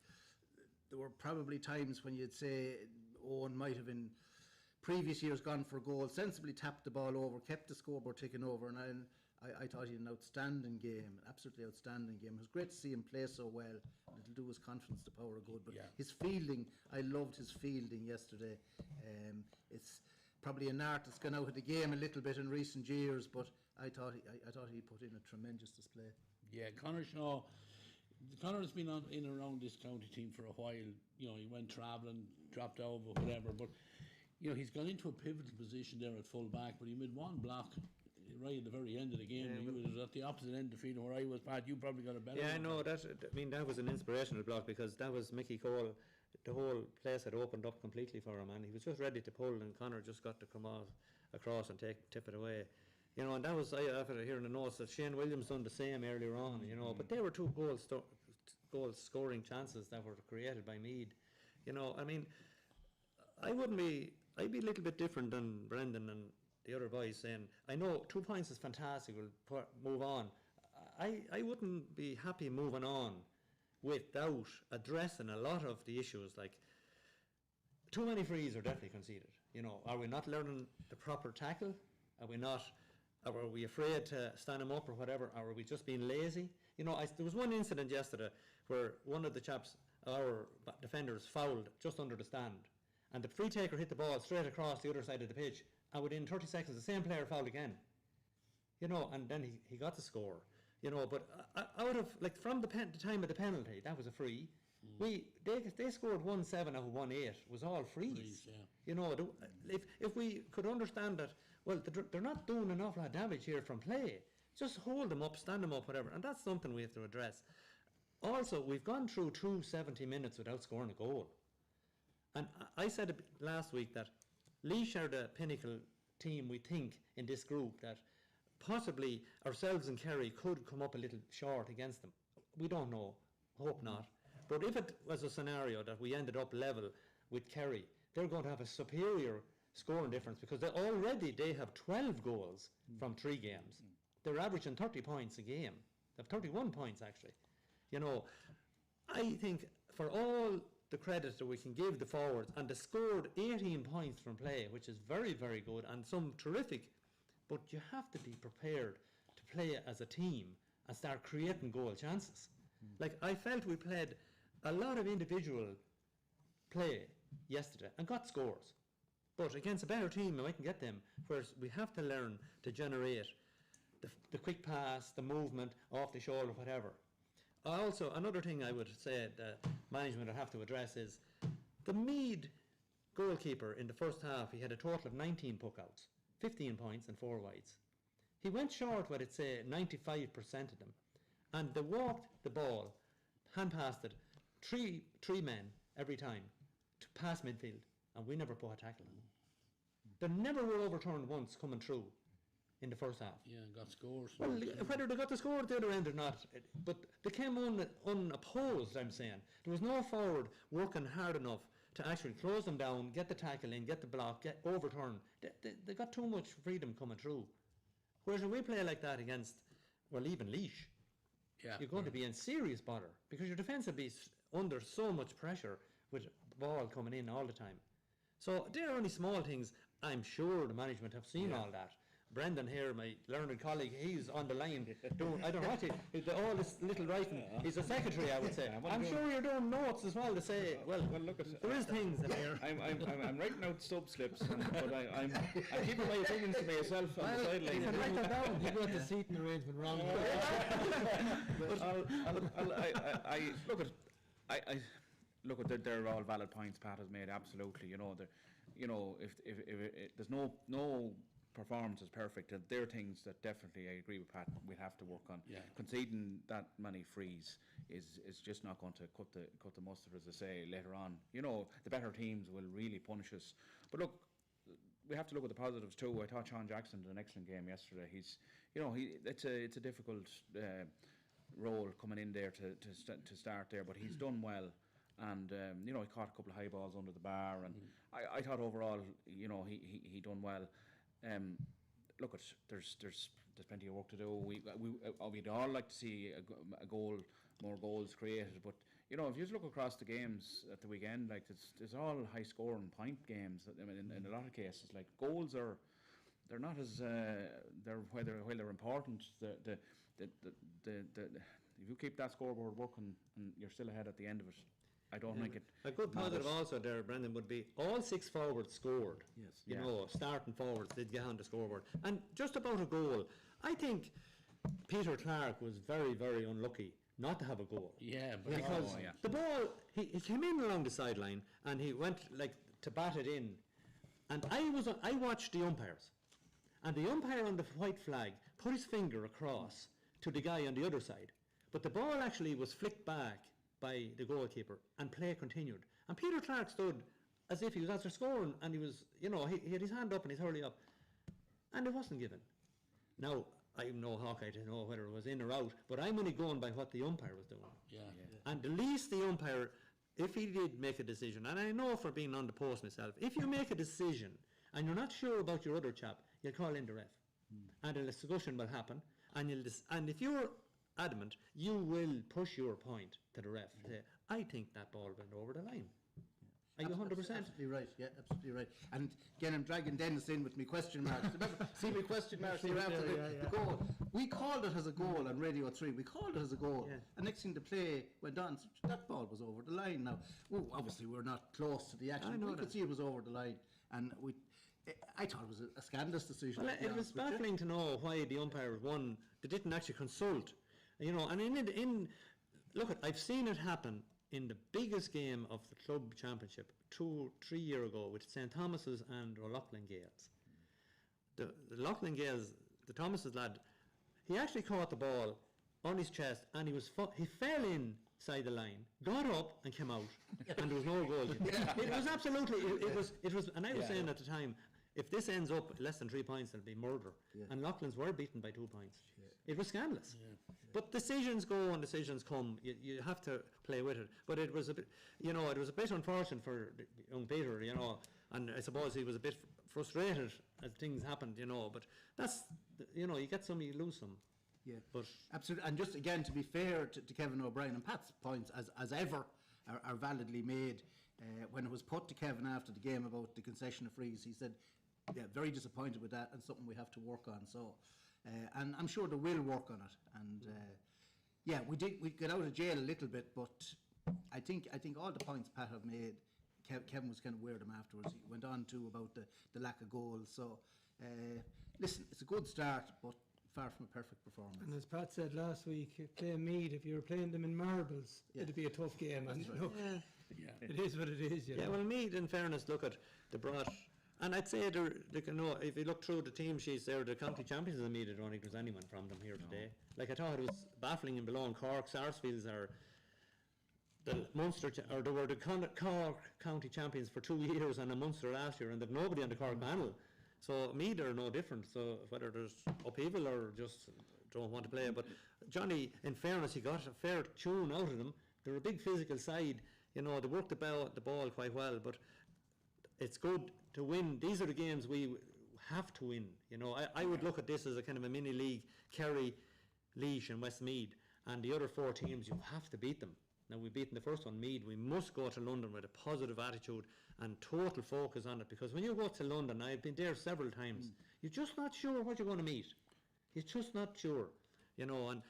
there were probably times when you'd say Owen might have in previous years gone for a goal, sensibly tapped the ball over, kept the scoreboard ticking over, and I thought he had an outstanding game, absolutely outstanding game. It was great to see him play so well, and it'll do his confidence the power of good. But his fielding, I loved his fielding yesterday. It's probably an art that's gone out of the game a little bit in recent years, but I thought he put in a tremendous display. Yeah, Conor Shaw. Conor has been in around this county team for a while. You know, he went travelling, dropped over, whatever. But you know, he's gone into a pivotal position there at full back. But he made one block right at the very end of the game. He was at the opposite end of the field where I was. Pat, you probably got a better. Yeah, I know that. I mean, that was an inspirational block because that was Mickey Cole. The whole place had opened up completely for him, and he was just ready to pull, and Conor just got to come across and tip it away. You know, and that was, after hearing the notes that Shane Williams done the same earlier on, you know, but they were two goal scoring chances that were created by Mead. You know, I mean, I'd be a little bit different than Brendan and the other boys saying, I know 2 points is fantastic, we'll move on. I wouldn't be happy moving on without addressing a lot of the issues, like too many frees are definitely conceded. You know, are we not learning the proper tackle? Are we afraid to stand him up or whatever? Or are we just being lazy? You know, there was one incident yesterday where one of the chaps, our defenders, fouled just under the stand, and the free taker hit the ball straight across the other side of the pitch, and within 30 seconds the same player fouled again. You know, and then he got the score. You know, but out of, like, from the time of the penalty, that was a free. They scored 1-7 out of 1-8 was all frees. You know, if we could understand that, well, they're not doing an awful lot of damage here from play. Just hold them up, stand them up, whatever, and that's something we have to address. Also, we've gone through 70 minutes without scoring a goal. And I said last week that Laois are the pinnacle team, we think, in this group, that possibly ourselves and Kerry could come up a little short against them. We don't know, hope not. But if it was a scenario that we ended up level with Kerry, they're going to have a superior scoring difference because they have 12 goals from 3 games. They're averaging 30 points a game. They have 31 points actually. You know, I think for all the credit that we can give the forwards, and they scored 18 points from play, which is very, very good, and some terrific, but you have to be prepared to play as a team and start creating goal chances. Like, I felt we played a lot of individual play yesterday and got scores, but against a better team we can get them, whereas we have to learn to generate the quick pass, the movement off the shoulder, whatever. Also, another thing I would say the management would have to address is the Mead goalkeeper in the first half. He had a total of 19 puckouts, 15 points and 4 wides. He went short with, I'd say, 95% of them, and they walked the ball, hand passed it, three men every time to pass midfield, and we never put a tackle on them. They never were overturned once coming through in the first half. Yeah, got scores. Well, whether they got the score at the other end or not, but they came unopposed, I'm saying. There was no forward working hard enough to actually close them down, get the tackle in, get the block, get overturn. They got too much freedom coming through. Whereas when we play like that against, well, even Laois, you're going to be in serious bother because your defence will be under so much pressure with the ball coming in all the time. So there are only small things. I'm sure the management have seen all that. Brendan here, my learned colleague, he's on the line doing, I don't know what all this little writing. He's a secretary, I would say. I'm sure you're doing notes as well to say, well look at there is things in here. I'm writing out sub slips, but I'm keeping my opinions to myself on the sideline. You can write that down. You got the seating arrangement wrong. I look at they're all valid points Pat has made. Absolutely, if there's no performance is perfect. There are things that definitely I agree with Pat. We have to work on. Yeah. Conceding that many frees is just not going to cut the mustard, as I say later on. The better teams will really punish us. But look, we have to look at the positives too. I thought Sean Jackson did an excellent game yesterday. It's a difficult role coming in there to start there, but he's done well. And he caught a couple of high balls under the bar, and I thought overall, he done well. Look, there's plenty of work to do. We'd all like to see a goal, more goals created. But if you just look across the games at the weekend, like it's all high scoring point games. I mean, in a lot of cases, like goals they're not as while they're important. If you keep that scoreboard working and you're still ahead at the end of it, I don't think it. A good positive also there, Brendan, would be all 6 forwards scored. Yes. Starting forwards did get on the scoreboard. And just about a goal, I think Peter Clark was very, very unlucky not to have a goal. Yeah, but because the ball, he came in along the sideline and he went like to bat it in. And I watched the umpires. And the umpire on the white flag put his finger across to the guy on the other side. But the ball actually was flicked back by the goalkeeper and play continued. And Peter Clark stood as if he was after scoring and he was, he had his hand up and he's hurley up. And it wasn't given. Now, I'm no Hawkeye to know whether it was in or out, but I'm only going by what the umpire was doing. Yeah. And the least the umpire, if he did make a decision, and I know for being on the post myself, if you make a decision and you're not sure about your other chap, you'll call in the ref. And a discussion will happen, and and if you're adamant, you will push your point to the ref. Say, I think that ball went over the line. Are you 100%? Absolutely right, yeah, absolutely right. And again, I'm dragging Denis in with me question marks. Remember, see me question marks here after the goal. We called it as a goal on Radio 3. We called it as a goal. Yeah. And next thing the play went on, that ball was over the line. Now, obviously we're not close to the action. We could see it was over the line. And I thought it was a scandalous decision. Well, it was baffling to know why the umpires won. They didn't actually consult. And look, I've seen it happen in the biggest game of the club championship 2-3 years ago with St. Thomas's and O'Loughlin Gales. The Loughlin Gales, the Thomas's lad, he actually caught the ball on his chest and he fell inside the line, got up and came out, and there was no goal. It was absolutely, it was, and I was saying at the time, if this ends up less than 3 points, it'll be murder. Yeah. And Loughlin's were beaten by 2 points. Yeah. It was scandalous. Yeah. But decisions go and decisions come. You have to play with it. But it was a bit, it was a bit unfortunate for young Peter, and I suppose he was a bit frustrated as things happened, But that's, you get some, you lose some. Yeah, but absolutely. And just again, to be fair to Kevin O'Brien, and Pat's points, as ever, are validly made. When it was put to Kevin after the game about the concession of frees, he said, yeah, very disappointed with that and something we have to work on. So, and I'm sure they will work on it. And we got out of jail a little bit, but I think all the points Pat have made, Kevin was kind of weird him afterwards. He went on to about the lack of goals. So, listen, it's a good start, but far from a perfect performance. And as Pat said last week, playing Meath, if you were playing them in marbles, it'd be a tough game. And look, it is what it is. Well, Meath, in fairness, look at the brought. And I'd say if you look through the team sheets there, the county champions of the Meath, I don't think there's anyone from them here today. Like, I thought it was baffling in below in Cork. Sarsfields are the Munster, or they were the Cork county champions for 2 years and a Munster last year, and there's nobody on the Cork panel. So Meath are no different. So whether there's upheaval or just don't want to play, but Johnny, in fairness, he got a fair tune out of them. They're a big physical side. They work the ball quite well, but it's good to win. These are the games we have to win. I would look at this as a kind of a mini league. Kerry, Laois and Westmeath, and the other 4 teams, you have to beat them. Now, we've beaten the first one, Meath. We must go to London with a positive attitude and total focus on it, because when you go to London, I've been there several times, you're just not sure what you're going to meet. You're just not sure, and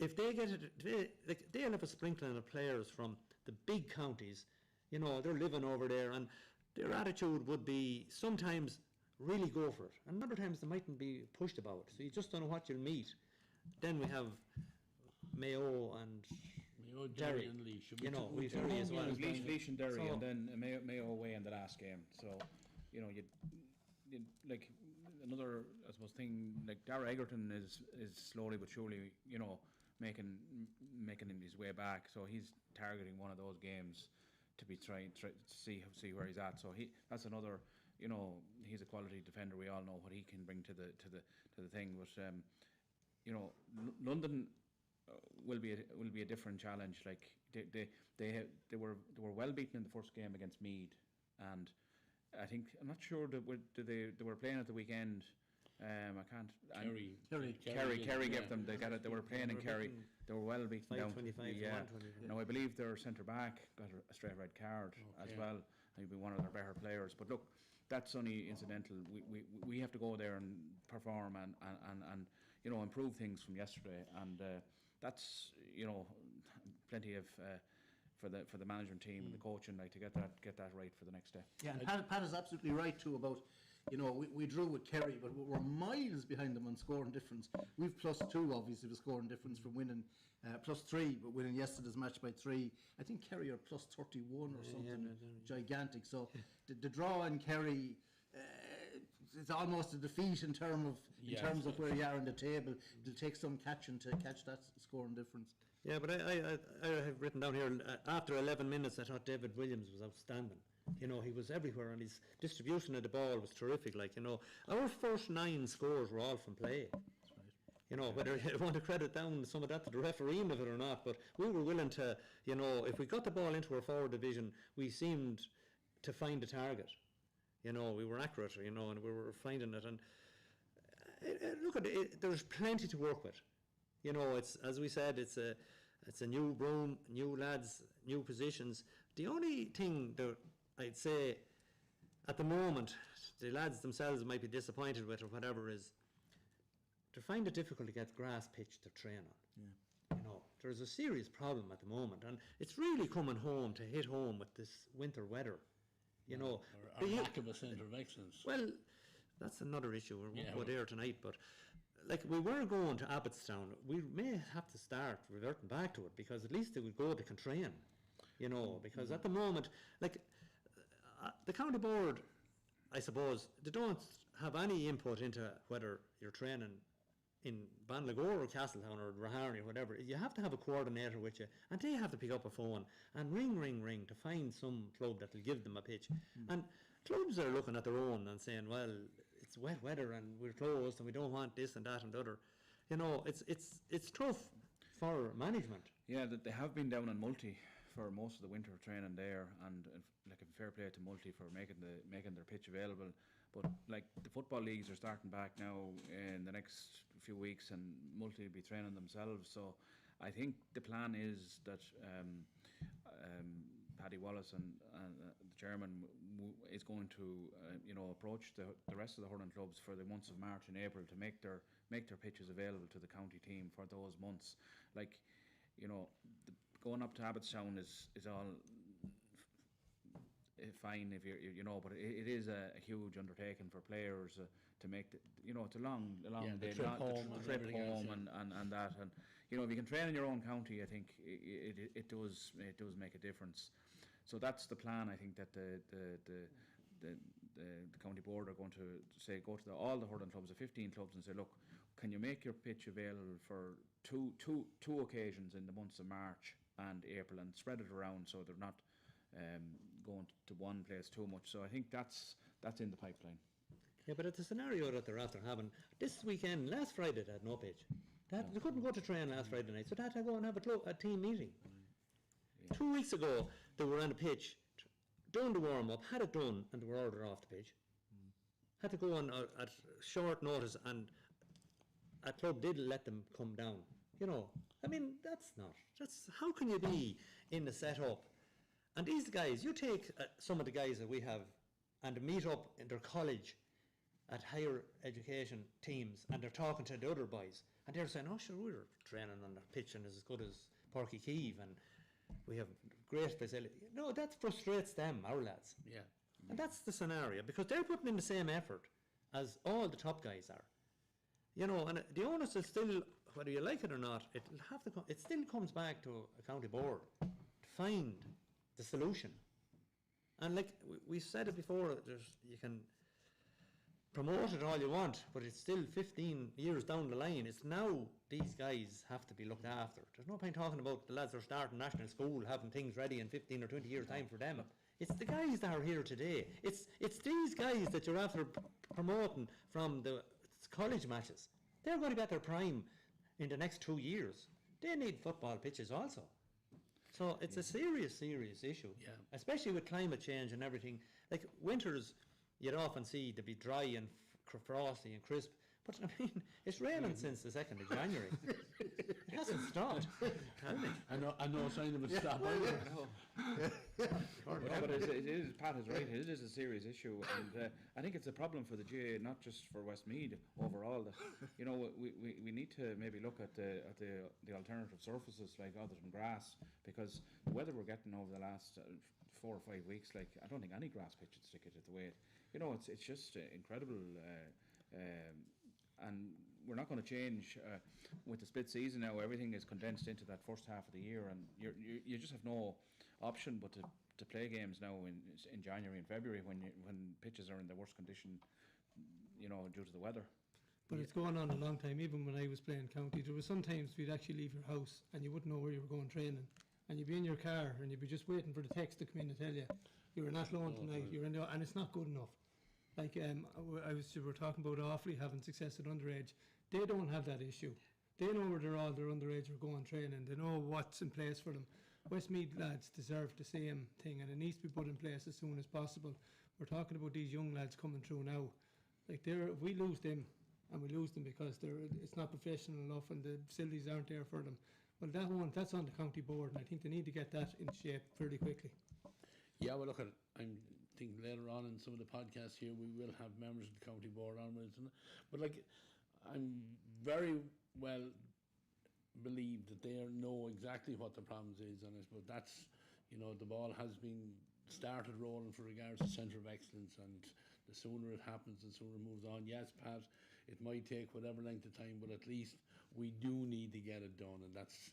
if they get it, they'll have a sprinkling of players from the big counties, they're living over there, and their attitude would be sometimes really go for it, and other times they mightn't be pushed about, so you just don't know what you'll meet. Then we have Mayo and Gerry Gerry, and Laois. we've Gerry as well. Laois and Derry, So- and then Mayo away in the last game. So, you like another, I suppose, thing. Like Dara Egerton is slowly but surely, making his way back. So he's targeting one of those games to be trying to see where he's at. So that's another. He's a quality defender. We all know what he can bring to the thing. But London will be a different challenge. Like they were well beaten in the first game against Meath, and I'm not sure that they were playing at the weekend. I can't. Kerry gave them. They got it. They were playing in Kerry. They were well beaten down. 5-25 to 1-20. Now I believe their centre back got a straight red card as well. He'll be one of their better players. But look, that's only incidental. We have to go there and perform and improve things from yesterday. And that's plenty of for the management team and the coaching, like, to get that right for the next day. Yeah, and Pat is absolutely right too about, we drew with Kerry, but we're miles behind them on scoring difference. We've +2 obviously with scoring difference from winning, +3 but winning yesterday's match by 3. I think Kerry are +31 or something gigantic. So the draw in Kerry, it's almost a defeat in terms of where you are in the table. It'll take some catching to catch that scoring difference. Yeah, but I have written down here, after 11 minutes, I thought David Williams was outstanding. He was everywhere, and his distribution of the ball was terrific. Our first 9 scores were all from play. Whether you want to credit down some of that to the refereeing of it or not, but we were willing to, if we got the ball into our forward division, we seemed to find a target. We were accurate, and we were finding it. And look at it, there's plenty to work with. It's, as we said, it's a new room, new lads, new positions. The only thing that I'd say at the moment, the lads themselves might be disappointed with or whatever, is they find it difficult to get grass pitch to train on. Yeah. There's a serious problem at the moment, and it's really coming home to hit home with this winter weather. Or lack of a centre of excellence. Well, that's another issue. We won't go there tonight, but we were going to Abbottstown. We may have to start reverting back to it, because at least they would go, they can train. Because at the moment, the county board, I suppose, they don't have any input into whether you're training in Banlagore or Castletown or Rahari or whatever. You have to have a coordinator with you, and they have to pick up a phone and ring to find some club that will give them a pitch. And clubs are looking at their own and saying, well, it's wet weather and we're closed and we don't want this and that and the other. It's tough for management. Yeah, that they have been down on Multi for most of the winter training there, and a fair play to Multi for making their pitch available. But the football leagues are starting back now in the next few weeks, and Multi will be training themselves. So I think the plan is that Paddy Wallace and the chairman is going to approach the rest of the hurling clubs for the months of March and April to make their pitches available to the county team for those months. Going up to Abbottstown is all fine if but it is a huge undertaking for players to make it's a long day, trip home and that, and if you can train in your own county, I think it does make a difference. So that's the plan. I think that the county board are going to say, go to all the hurling clubs, the 15 clubs, and say, look, can you make your pitch available for two occasions in the months of March and April, and spread it around so they're not going to one place too much. So I think that's in the pipeline. Yeah, but it's a scenario that they're after having. This weekend, last Friday, they had no pitch. They couldn't go to train last Friday night, so they had to go and have a team meeting. 2 weeks ago, they were on the pitch, doing the warm-up, had it done, and they were ordered off the pitch. Had to go on at short notice, and a club did let them come down. You know, I mean, that's how can you be in the setup? And these guys, you take some of the guys that we have and meet up in their college at higher education teams, and they're talking to the other boys, and they're saying, oh sure, we're training on the pitch and as good as Porky Keeve, and we have great facility. No, that frustrates them, our lads. Yeah. And that's the scenario, because they're putting in the same effort as all the top guys are. You know, and the onus is still, whether you like it or not, it still comes back to a county board to find the solution. And like we said it before, you can promote it all you want, but it's still 15 years down the line. It's now these guys have to be looked after. There's no point talking about the lads who are starting national school, having things ready in 15 or 20 years' time for them. It's the guys that are here today. It's these guys that you're after promoting from the college matches. They're going to be at their prime in the next 2 years. They need football pitches also. So it's a serious issue, especially with climate change and everything. Like winters, you'd often see to be dry and frosty and crisp. But I mean, it's raining since the 2nd of January. It hasn't stopped. I know sign of it stop either. But it is, Pat is right, it is a serious issue, and I think it's a problem for the GA, not just for Westmeath overall. That, you know, we need to maybe look at the alternative surfaces like other than grass, because the weather we're getting over the last 4 or 5 weeks, like I don't think any grass pitch would stick it the way you know, it's just incredible, and we're not going to change with the split season now. Everything is condensed into that first half of the year, and you just have no option but to play games now in January and February when pitches are in the worst condition, you know, due to the weather. But it's going on a long time. Even when I was playing county, there was sometimes we'd actually leave your house and you wouldn't know where you were going training, and you'd be in your car and you'd be just waiting for the text to come in and tell you you're in Athlone tonight, you're in the, and it's not good enough. Like we were talking about Offaly having success at underage. They don't have that issue. They know where their underage are going training. They know what's in place for them. Westmeath lads deserve the same thing, and it needs to be put in place as soon as possible. We're talking about these young lads coming through now. Like if we lose them, and we lose them because it's not professional enough and the facilities aren't there for them. Well, that's on the county board, and I think they need to get that in shape fairly quickly. Yeah, well, look, I'm thinking later on in some of the podcasts here we will have members of the county board on with it. But like, I'm very well believe that they know exactly what the problems is, and I suppose that's, you know, the ball has been started rolling for regards to centre of excellence, and the sooner it happens, the sooner it moves on. Yes, Pat, it might take whatever length of time, but at least we do need to get it done, and that's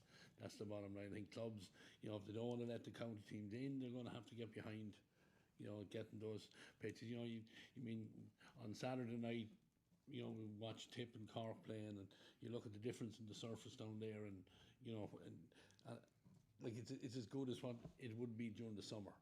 the bottom line. I think clubs, you know, if they don't want to let the county teams in, they're going to have to get behind, you know, getting those pitches. You know, you mean on Saturday night, you know, we watch Tip and Cork playing, and you look at the difference in the surface down there, and you know, like it's as good as what it would be during the summer.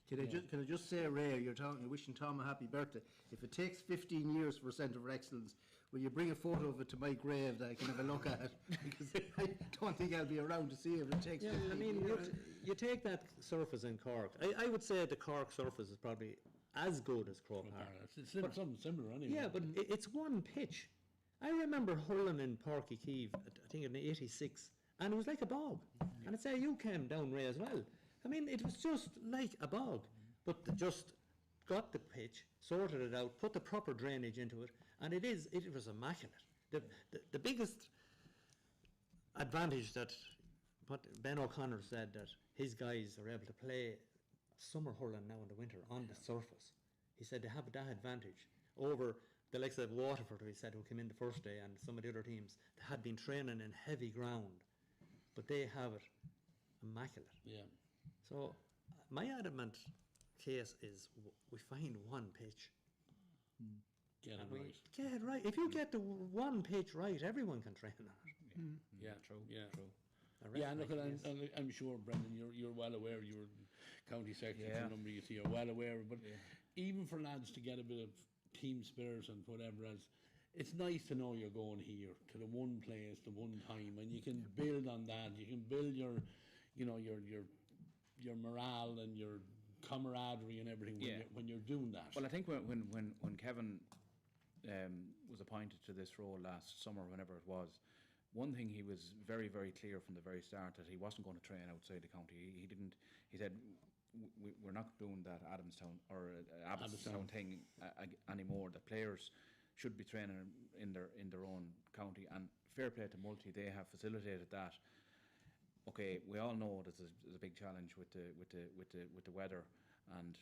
Can I just say, Ray, you're wishing Tom a happy birthday. If it takes 15 years for a Centre for Excellence, will you bring a photo of it to my grave that I can have a look at? Because I don't think I'll be around to see it if it takes 15 I mean, years. you take that surface in Cork. I would say the Cork surface is probably as good as Croke Park. It's something similar anyway. Yeah, but it's one pitch. I remember hurling in Porky Keeve, I think in '86, and it was like a bog. And I'd say you came down Ray as well. I mean, it was just like a bog, but they just got the pitch, sorted it out, put the proper drainage into it, and it was immaculate. The biggest advantage that what Ben O'Connor said, that his guys are able to play summer hurling now in the winter on the surface. He said they have that advantage over the likes of Waterford, who he said, who came in the first day, and some of the other teams that had been training in heavy ground, but they have it immaculate. Yeah. So my adamant case is we find one pitch. Get it right. Get it right. If you get the one pitch right, everyone can train on it. Yeah, true. Yeah, true. Yeah, and look, I'm sure, Brendan, you're well aware. You were county secretary for a number of years. You're well aware, but even for lads to get a bit of team spirit and whatever else. It's nice to know you're going here to the one place, the one time, and you can build on that. You can build your, you know, your morale and your camaraderie and everything when you're doing that. Well, I think when Kevin was appointed to this role last summer, whenever it was, one thing he was very, very clear from the very start that he wasn't going to train outside the county. He didn't. He said, "We're not doing that Adamstown or Abbottstown thing anymore. The players should be training in their own county." And fair play to Multi, they have facilitated that. Okay, we all know there's a big challenge with the weather, and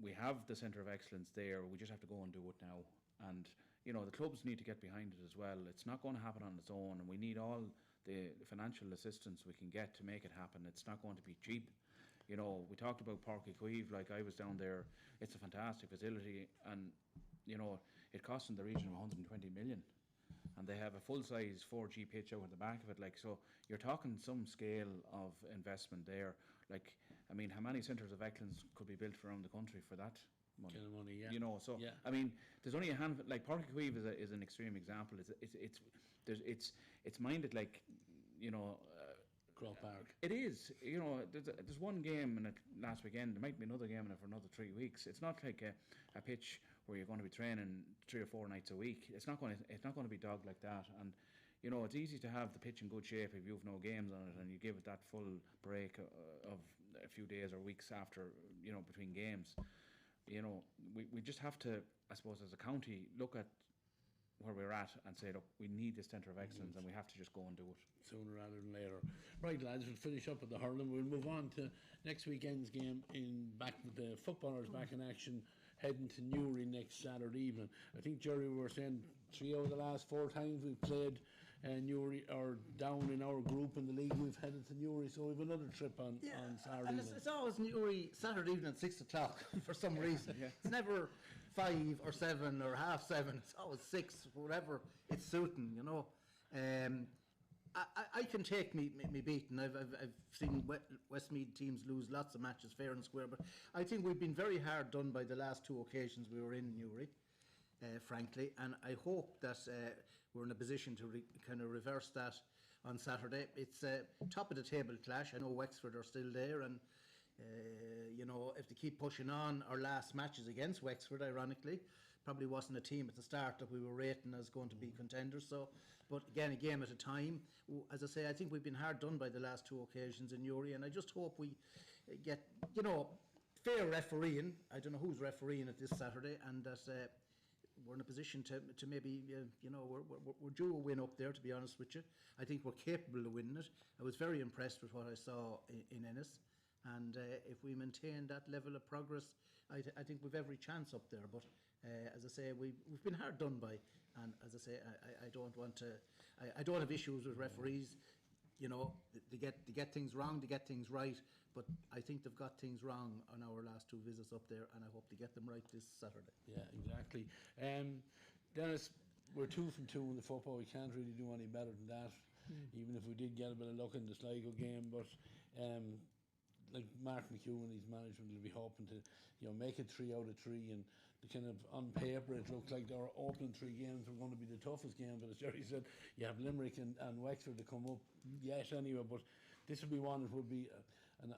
we have the centre of excellence there. We just have to go and do it now. And you know, the clubs need to get behind it as well. It's not going to happen on its own, and we need all the financial assistance we can get to make it happen. It's not going to be cheap. You know, we talked about Páirc Uí Chaoimh, like I was down there. It's a fantastic facility, and you know, it costs in the region of 120 million. And they have a full-size 4G pitch out at the back of it. Like, so you're talking some scale of investment there. Like, I mean, how many centres of excellence could be built around the country for that money? Kind of money, yeah. You know, so I mean, there's only a handful. Like Páirc Uí Chaoimh is an extreme example. It's minded like, you know. Croke Park. It is. You know, there's one game in it last weekend. There might be another game in it for another 3 weeks. It's not like a pitch where you're going to be training 3 or 4 nights a week. It's not going to be dogged like that. And you know, it's easy to have the pitch in good shape if you've no games on it and you give it that full break of a few days or weeks after, you know, between games. You know, we just have to, I suppose, as a county, look at where we're at and say, look, we need this centre of excellence and we have to just go and do it. Sooner rather than later. Right, lads, we'll finish up with the hurling. We'll move on to next weekend's game back with the footballers back in action, heading to Newry next Saturday evening. I think, Gerry, we were saying 3 out of the last 4 times we've played Newry, or down in our group in the league, we've headed to Newry, so we've another trip on Saturday and evening. it's always Newry Saturday evening at 6 o'clock for some reason. It's never 5 or 7 or half 7. It's always 6, whatever it's suiting, you know. I can take me beating. I've seen Westmeath teams lose lots of matches fair and square, but I think we've been very hard done by the last 2 occasions we were in Newry, frankly, and I hope that we're in a position to kind of reverse that on Saturday. It's a top of the table clash. I know Wexford are still there, and you know, if they keep pushing on, our last matches against Wexford, ironically, probably wasn't a team at the start that we were rating as going to be contenders. So, but again, a game at a time. As I say, I think we've been hard done by the last 2 occasions in Newry, and I just hope we get, you know, fair refereeing. I don't know who's refereeing it this Saturday, and that we're in a position to maybe, you know, we're due a win up there, to be honest with you. I think we're capable of winning it. I was very impressed with what I saw in Ennis. And if we maintain that level of progress, I think we've every chance up there. But as I say, we've been hard done by. And as I say, I don't want to. I don't have issues with referees. You know, they get things wrong, they get things right. But I think they've got things wrong on our last 2 visits up there, and I hope they get them right this Saturday. Yeah, exactly. Denis, we're 2 from 2 in the football. We can't really do any better than that. Even if we did get a bit of luck in the Sligo game, but. Like Mark McHugh and his management will be hoping to, you know, make it 3 out of 3, and the kind of on paper it looks like our opening 3 games are going to be the toughest games. But as Gerry said, you have Limerick and Wexford to come up yet anyway. But this will be one that would be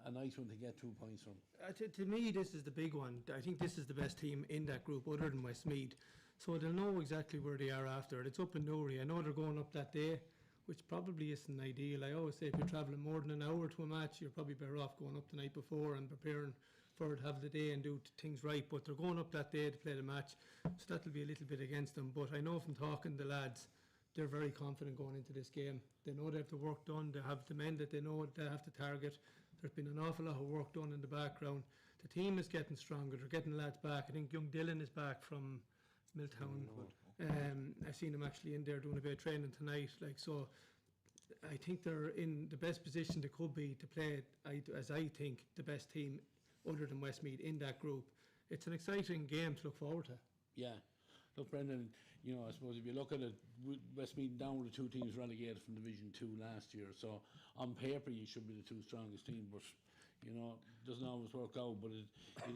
a nice one to get 2 points from. To me, this is the big one. I think this is the best team in that group, other than Westmeath. So they'll know exactly where they are after. It's up in Newry. I know they're going up that day, which probably isn't ideal. I always say if you're travelling more than an hour to a match, you're probably better off going up the night before and preparing for it, have the day and do things right. But they're going up that day to play the match, so that'll be a little bit against them. But I know from talking to the lads, they're very confident going into this game. They know they have the work done. They have the men that they know they have to target. There's been an awful lot of work done in the background. The team is getting stronger. They're getting the lads back. I think young Dylan is back from Milltown. I seen him actually in there doing a bit of training tonight. Like, so I think they're in the best position they could be to play, as I think, the best team other than Westmeath in that group. It's an exciting game to look forward to. Yeah. Look, Brendan, you know, I suppose if you look at it, Westmeath down with the 2 teams relegated from Division 2 last year, so on paper you should be the 2 strongest team, but you know, doesn't always work out, but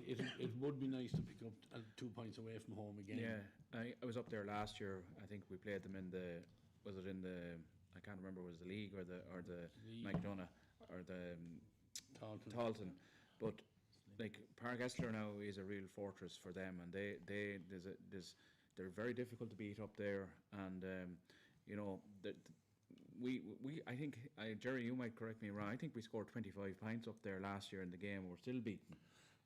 it would be nice to pick up 2 points away from home again. Yeah, I was up there last year. I think we played them in the, was it in the, I can't remember, was it the league or the League. McDonough or the Talton. But like Park Esler now is a real fortress for them, and they're very difficult to beat up there, and you know, I think, Gerry, you might correct me wrong, I think we scored 25 points up there last year in the game. We're still beaten.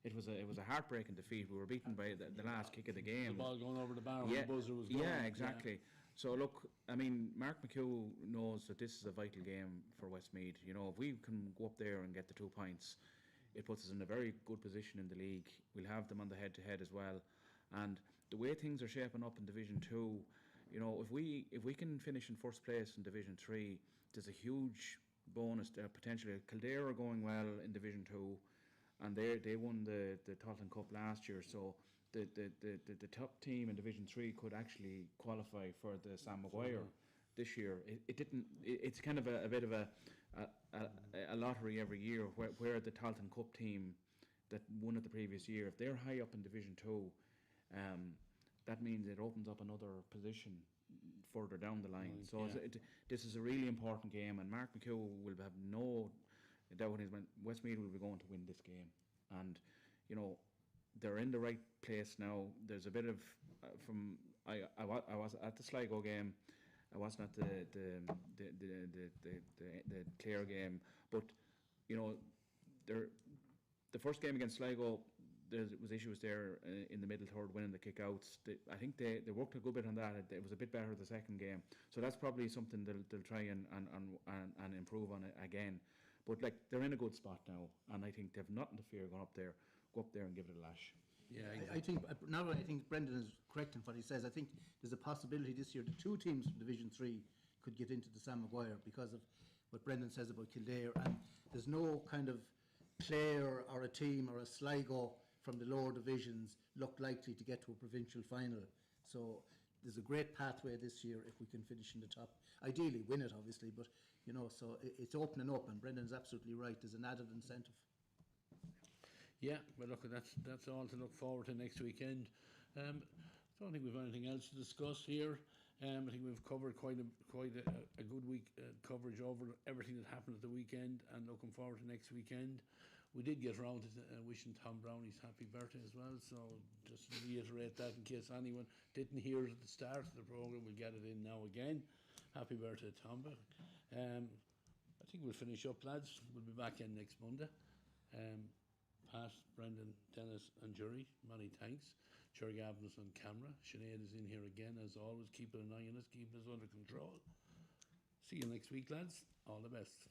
It was a heartbreaking defeat. We were beaten by the last kick of the game. The ball going over the bar when the buzzer was going. Yeah, exactly. So look, I mean, Mark McHugh knows that this is a vital game for Westmeath. You know, if we can go up there and get the 2 points, it puts us in a very good position in the league. We'll have them on the head-to-head as well. And the way things are shaping up in Division 2, you know, if we can finish in first place in Division 3, there's a huge bonus there potentially. Kildare are going well in Division 2, and they won the Tottenham Cup last year, so the top team in Division 3 could actually qualify for the Sam Maguire this year. It didn't. It's kind of a bit of a lottery every year where the Tottenham Cup team that won it the previous year, if they're high up in Division 2, that means it opens up another position further down the line. So this is a really important game, and Mark McHugh will have no doubt in his mind Westmeath will be going to win this game. And you know, they're in the right place now. There's a bit of I was at the Sligo game. I wasn't at the Clare game, but you know, the first game against Sligo, there was issues there in the middle third, winning the kick-outs. I think they worked a good bit on that. It was a bit better the second game, so that's probably something they'll try and improve on it again. But like, they're in a good spot now, and I think they've nothing to fear going up there. Go up there and give it a lash. Yeah, I think now I think Brendan is correct in what he says. I think there's a possibility this year the 2 teams from Division 3 could get into the Sam Maguire because of what Brendan says about Kildare, and there's no kind of player or a team or a Sligo from the lower divisions look likely to get to a provincial final. So there's a great pathway this year if we can finish in the top. Ideally win it, obviously, but you know, so it's opening up, and Brendan's absolutely right. There's an added incentive. Yeah, well, look, that's all to look forward to next weekend. I don't think we've anything else to discuss here. I think we've covered quite a good week coverage over everything that happened at the weekend, and looking forward to next weekend. We did get around to wishing Tom Brown his happy birthday as well, so just to reiterate that in case anyone didn't hear it at the start of the programme, we'll get it in now again. Happy birthday, Tom. I think we'll finish up, lads. We'll be back in next Monday. Pat, Brendan, Denis and Gerry, many thanks. Gerry Gavin is on camera. Sinead is in here again, as always, keeping an eye on us, keeping us under control. See you next week, lads. All the best.